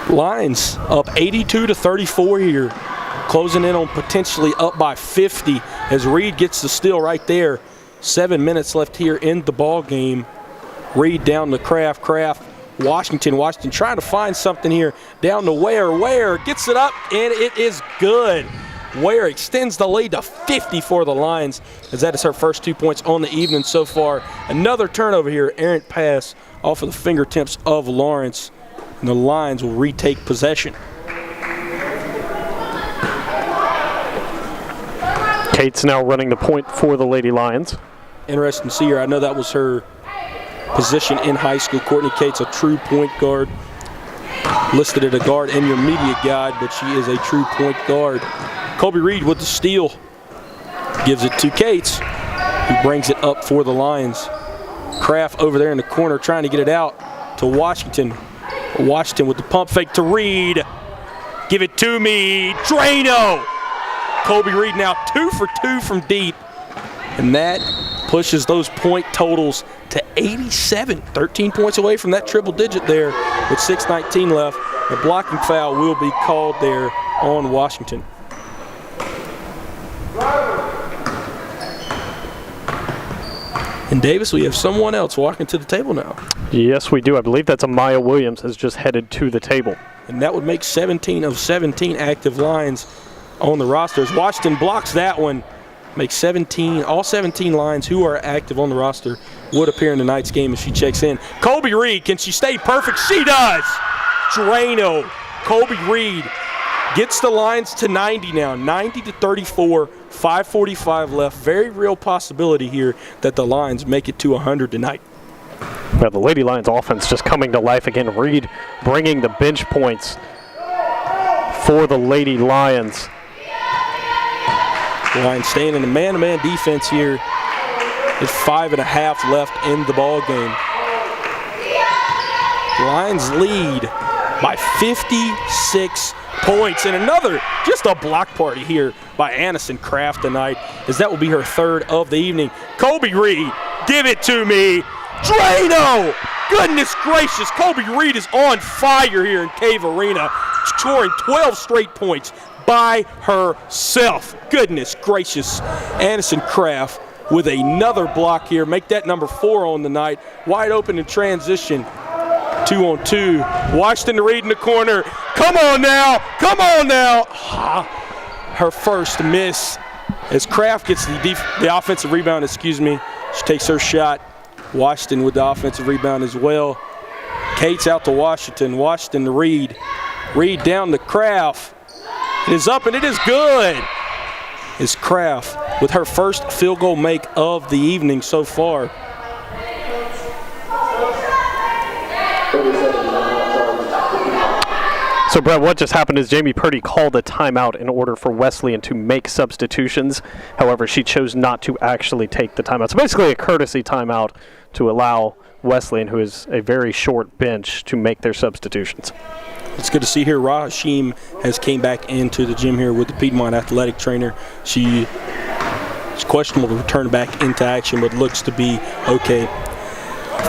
Lions up 82-34 here, closing in on potentially up by 50 as Reed gets the steal right there. 7 minutes left here in the ball game. Reed down to Kraft. Washington trying to find something here. Down to Ware gets it up, and it is good. Ware extends the lead to 50 for the Lions, as that is her first 2 points on the evening so far. Another turnover here, errant pass off of the fingertips of Lawrence, and the Lions will retake possession. Cates now running the point for the Lady Lions. Interesting to see her. I know that was her position in high school. Courtney Cates, a true point guard. Listed as a guard in your media guide, but she is a true point guard. Colby Reed with the steal. Gives it to Cates, who brings it up for the Lions. Kraft over there in the corner trying to get it out to Washington. Washington with the pump fake to Reed. Give it to me. Drano! Colby Reed now 2 for 2 from deep. And that pushes those point totals to 87. 13 points away from that triple digit there with 6:19 left. A blocking foul will be called there on Washington. And Davis, we have someone else walking to the table now. Yes, we do. I believe that's Amaya Williams has just headed to the table. And that would make 17 of 17 active Lions on the rosters. Washington blocks that one. Makes 17, all 17 Lions who are active on the roster would appear in tonight's game if she checks in. Colby Reed, can she stay perfect? She does! Drano, Colby Reed gets the Lions to 90 now, 90-34 5:45 left. Very real possibility here that the Lions make it to 100 tonight. Well, the Lady Lions offense just coming to life again. Reed bringing the bench points for the Lady Lions. Lions staying in the man-to-man defense here. There's 5.5 left in the ball game. Lions lead by 56 points. And another, just a block party here by Aniston Kraft tonight, as that will be her 3rd of the evening. Colby Reed, give it to me. Drano! Goodness gracious, Colby Reed is on fire here in Cave Arena, scoring 12 straight points by herself. Goodness gracious. Aniston Kraft with another block here. Make that number 4 on the night. Wide open in transition. 2-on-2. Washington to Reed in the corner. Come on now. Come on now. Her first miss as Kraft gets the offensive rebound, She takes her shot. Washington with the offensive rebound as well. Cates out to Washington. Washington to Reed. Reed down to Kraft. It is up and it is good. It's Kraft with her first field goal make of the evening so far. So, Brett, what just happened is Jamie Purdy called a timeout in order for Wesleyan to make substitutions. However, she chose not to actually take the timeout. So basically a courtesy timeout to allow Wesleyan, who is a very short bench, to make their substitutions. It's good to see here. Rahashim has came back into the gym here with the Piedmont athletic trainer. She's questionable to return back into action, but looks to be okay.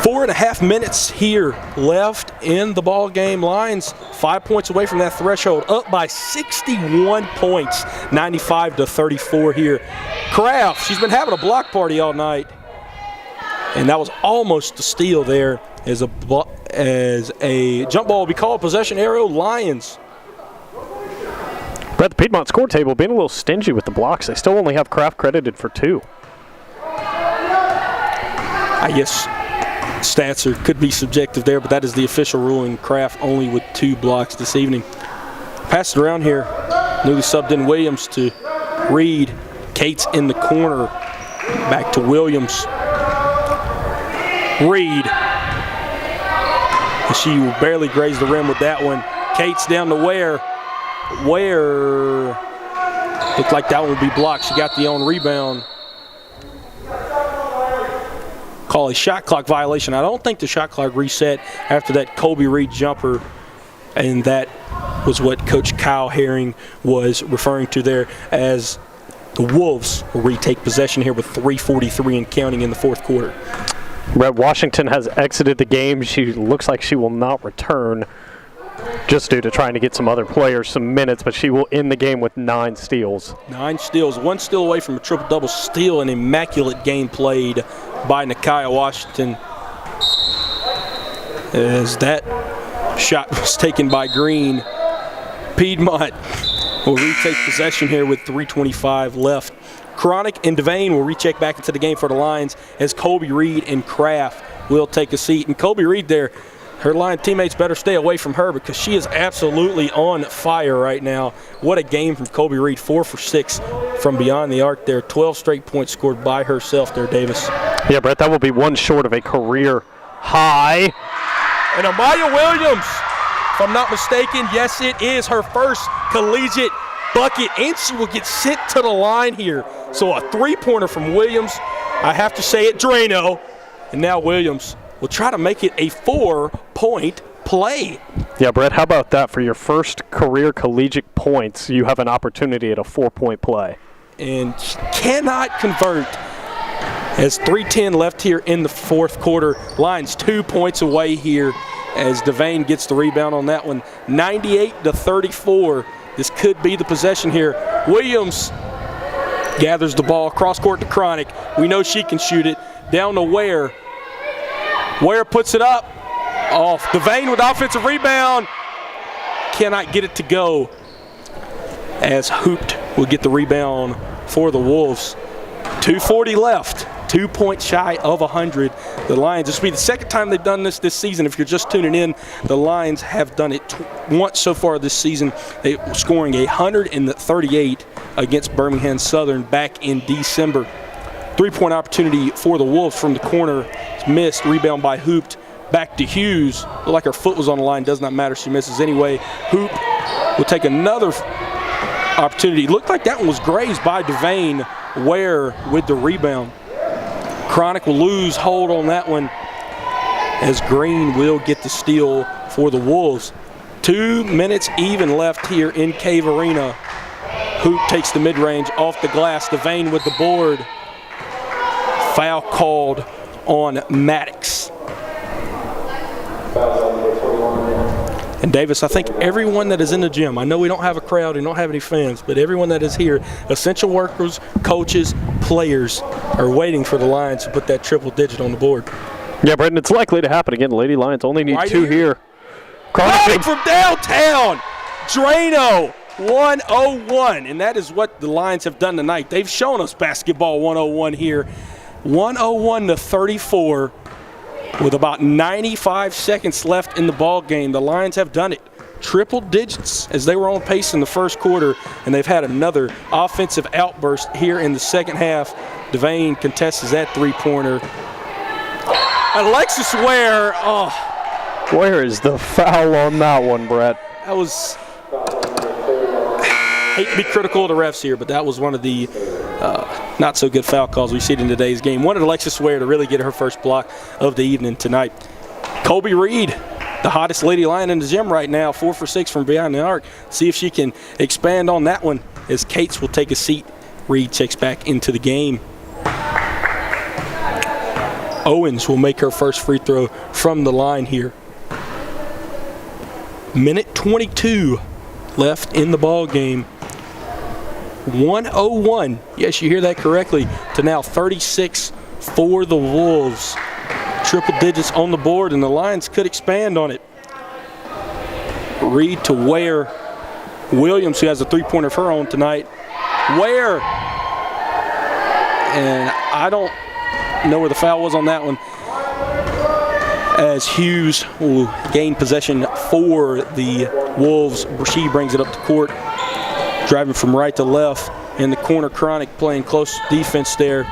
4.5 minutes here left in the ball game. Lions 5 points away from that threshold, up by 61 points, 95-34 here. Kraft, she's been having a block party all night, and that was almost a steal there as a jump ball will be called. Possession arrow, Lions. Brett, the Piedmont score table being a little stingy with the blocks. They still only have Kraft credited for 2. I guess stats could be subjective there, but that is the official ruling. Kraft only with 2 blocks this evening. Pass it around here. Newly subbed in Williams to Reed. Cates in the corner. Back to Williams. Reed. She will barely graze the rim with that one. Cates down to Ware. Ware looked like that one would be blocked. She got the own rebound. Call a shot clock violation. I don't think the shot clock reset after that Colby Reed jumper, and that was what Coach Kyle Herring was referring to there, as the Wolves will retake possession here with 3:43 and counting in the 4th quarter. Brett, Washington has exited the game. She looks like she will not return just due to trying to get some other players some minutes, but she will end the game with 9 steals. 9 steals, 1 steal away from a triple-double steal. An immaculate game played by Nakia Washington, as that shot was taken by Green. Piedmont will retake possession here with 3:25 left. Chronic and Devane will recheck back into the game for the Lions, as Colby Reed and Kraft will take a seat. And Colby Reed there, her Lion teammates better stay away from her because she is absolutely on fire right now. What a game from Colby Reed, 4 for 6 from beyond the arc there. 12 straight points scored by herself there, Davis. Yeah, Brett, that will be 1 short of a career high. And Amaya Williams, if I'm not mistaken, yes, it is her first collegiate bucket, and she will get sent to the line here. So a 3-pointer from Williams. I have to say it, Drano. And now Williams will try to make it a 4-point play. Yeah, Brett, how about that? For your first career collegiate points, you have an opportunity at a 4-point play. And she cannot convert, as 3:10 left here in the 4th quarter. Lions 2 points away here as Devane gets the rebound on that one. 98-34. This could be the possession here. Williams gathers the ball, cross court to Chronic. We know she can shoot it. Down to Ware. Ware puts it up. Off. Devane with offensive rebound. Cannot get it to go, as Hooped will get the rebound for the Wolves. 2:40 left 2 points shy of 100. The Lions, this will be the second time they've done this season. If you're just tuning in, the Lions have done it once so far this season, scoring 138 against Birmingham Southern back in December. 3-point opportunity for the Wolves from the corner. It's missed. Rebound by Hooped. Back to Hughes. Looked like her foot was on the line. Does not matter. She misses anyway. Hoop will take another opportunity. Looked like that one was grazed by Devane Ware with the rebound. Chronic will lose hold on that one as Green will get the steal for the Wolves. 2 minutes even left here in Cave Arena. Hoop takes the mid-range off the glass. Devane with the board. Foul called on Maddox. And Davis, I think everyone that is in the gym, I know we don't have a crowd, we don't have any fans, but everyone that is here, essential workers, coaches, players, are waiting for the Lions to put that triple digit on the board. Yeah, Brendan, it's likely to happen again. Lady Lions only need right 2 here. Running from downtown, Drano, 101, and that is what the Lions have done tonight. They've shown us basketball 101 here. 101-34 with about 95 seconds left in the ball game. The Lions have done it. Triple digits as they were on pace in the first quarter, and they've had another offensive outburst here in the second half. Devane contests that three-pointer. Alexis Ware, where is the foul on that one, Brett? That was, hate to be critical of the refs here, but that was one of the not so good foul calls we see in today's game. Wanted Alexis Ware to really get her first block of the evening tonight. Colby Reed, the hottest Lady Lion in the gym right now, 4 for 6 from behind the arc. See if she can expand on that one as Cates will take a seat. Reed checks back into the game. Owens will make her first free throw from the line here. Minute 22 left in the ball game. 101, yes, you hear that correctly, to now 36 for the Wolves. Triple digits on the board, and the Lions could expand on it. Reed to Ware. Williams, who has a three-pointer of her own tonight. Ware. And I don't know where the foul was on that one, as Hughes will gain possession for the Wolves. She brings it up the court. Driving from right to left in the corner. Chronic playing close defense there.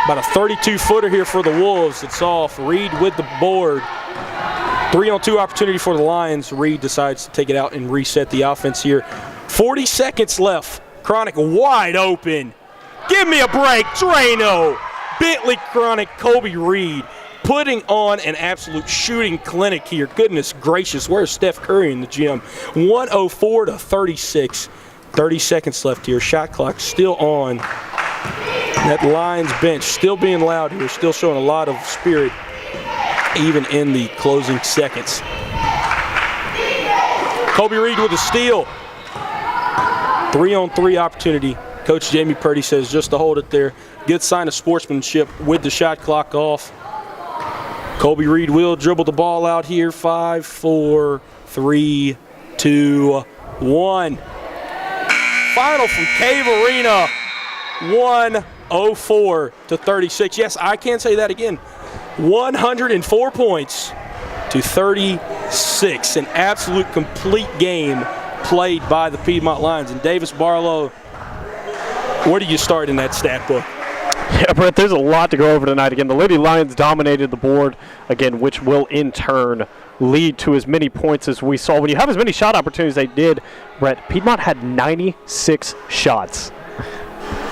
About a 32-footer here for the Wolves. It's off. Reed with the board. 3-on-2 opportunity for the Lions. Reed decides to take it out and reset the offense here. 40 seconds left. Chronic wide open. Give me a break. Drano. Bentley Chronic, Colby Reed putting on an absolute shooting clinic here. Goodness gracious, where's Steph Curry in the gym? 104-36. 30 seconds left here. Shot clock still on. That Lions bench still being loud here, still showing a lot of spirit even in the closing seconds. Colby Reed with a steal. 3-on-3 opportunity. Coach Jamie Purdy says just to hold it there. Good sign of sportsmanship with the shot clock off. Colby Reed will dribble the ball out here. 5, 4, 3, 2, 1. Final from Cave Arena, 104-36. Yes, I can say that again. 104 points to 36. An absolute complete game played by the Piedmont Lions. And Davis Barlow, where do you start in that stat book? Yeah, Brett, there's a lot to go over tonight. Again, the Lady Lions dominated the board, again, which will in turn lead to as many points as we saw. When you have as many shot opportunities as they did, Brett, Piedmont had 96 shots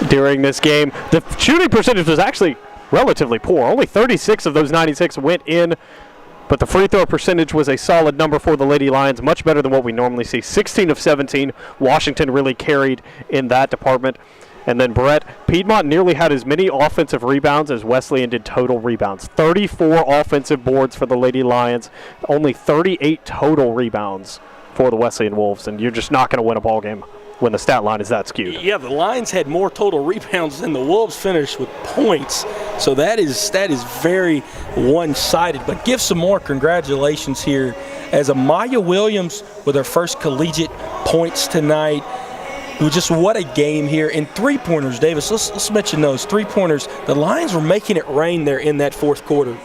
during this game. The shooting percentage was actually relatively poor. Only 36 of those 96 went in, but the free throw percentage was a solid number for the Lady Lions, much better than what we normally see. 16 of 17. Washington really carried in that department. And then, Brett, Piedmont nearly had as many offensive rebounds as Wesleyan did total rebounds. 34 offensive boards for the Lady Lions, only 38 total rebounds for the Wesleyan Wolves, and you're just not going to win a ball game when the stat line is that skewed. Yeah, the Lions had more total rebounds than the Wolves finished with points, so that is very one-sided. But give some more congratulations here as Amaya Williams with her first collegiate points tonight. Just what a game here. And three-pointers, Davis, let's mention those. Three-pointers, the Lions were making it rain there in that fourth quarter.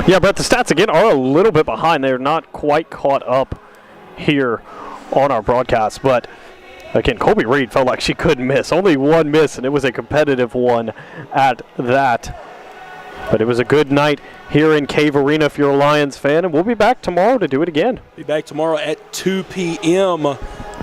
Yeah, but the stats, again, are a little bit behind. They're not quite caught up here on our broadcast. But, again, Colby Reed felt like she couldn't miss. Only one miss, and it was a competitive one at that. But it was a good night here in Cave Arena if you're a Lions fan, and we'll be back tomorrow to do it again. Be back tomorrow at 2 p.m.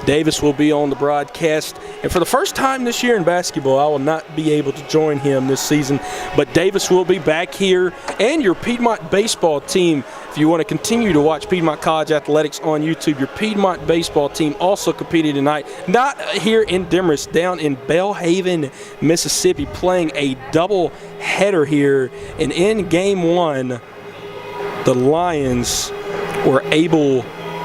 Davis will be on the broadcast. And for the first time this year in basketball, I will not be able to join him this season. But Davis will be back here, and your Piedmont baseball team. If you want to continue to watch Piedmont College Athletics on YouTube, your Piedmont baseball team also competed tonight. Not here in Demorest, down in Belhaven, Mississippi, playing a double header here. And in game one, the Lions were able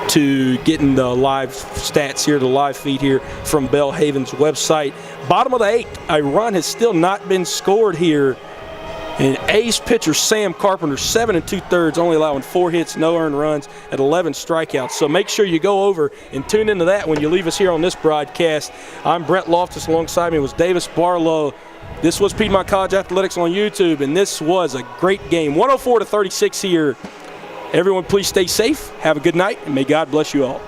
to get in the live stats here, the live feed here from Belhaven's website. Bottom of the eighth, a run has still not been scored here. And ace pitcher Sam Carpenter, 7 2/3, only allowing 4 hits, no earned runs, at 11 strikeouts. So make sure you go over and tune into that when you leave us here on this broadcast. I'm Brett Loftus. Alongside me was Davis Barlow. This was Piedmont College Athletics on YouTube, and this was a great game. 104-36 here. Everyone, please stay safe. Have a good night, and may God bless you all.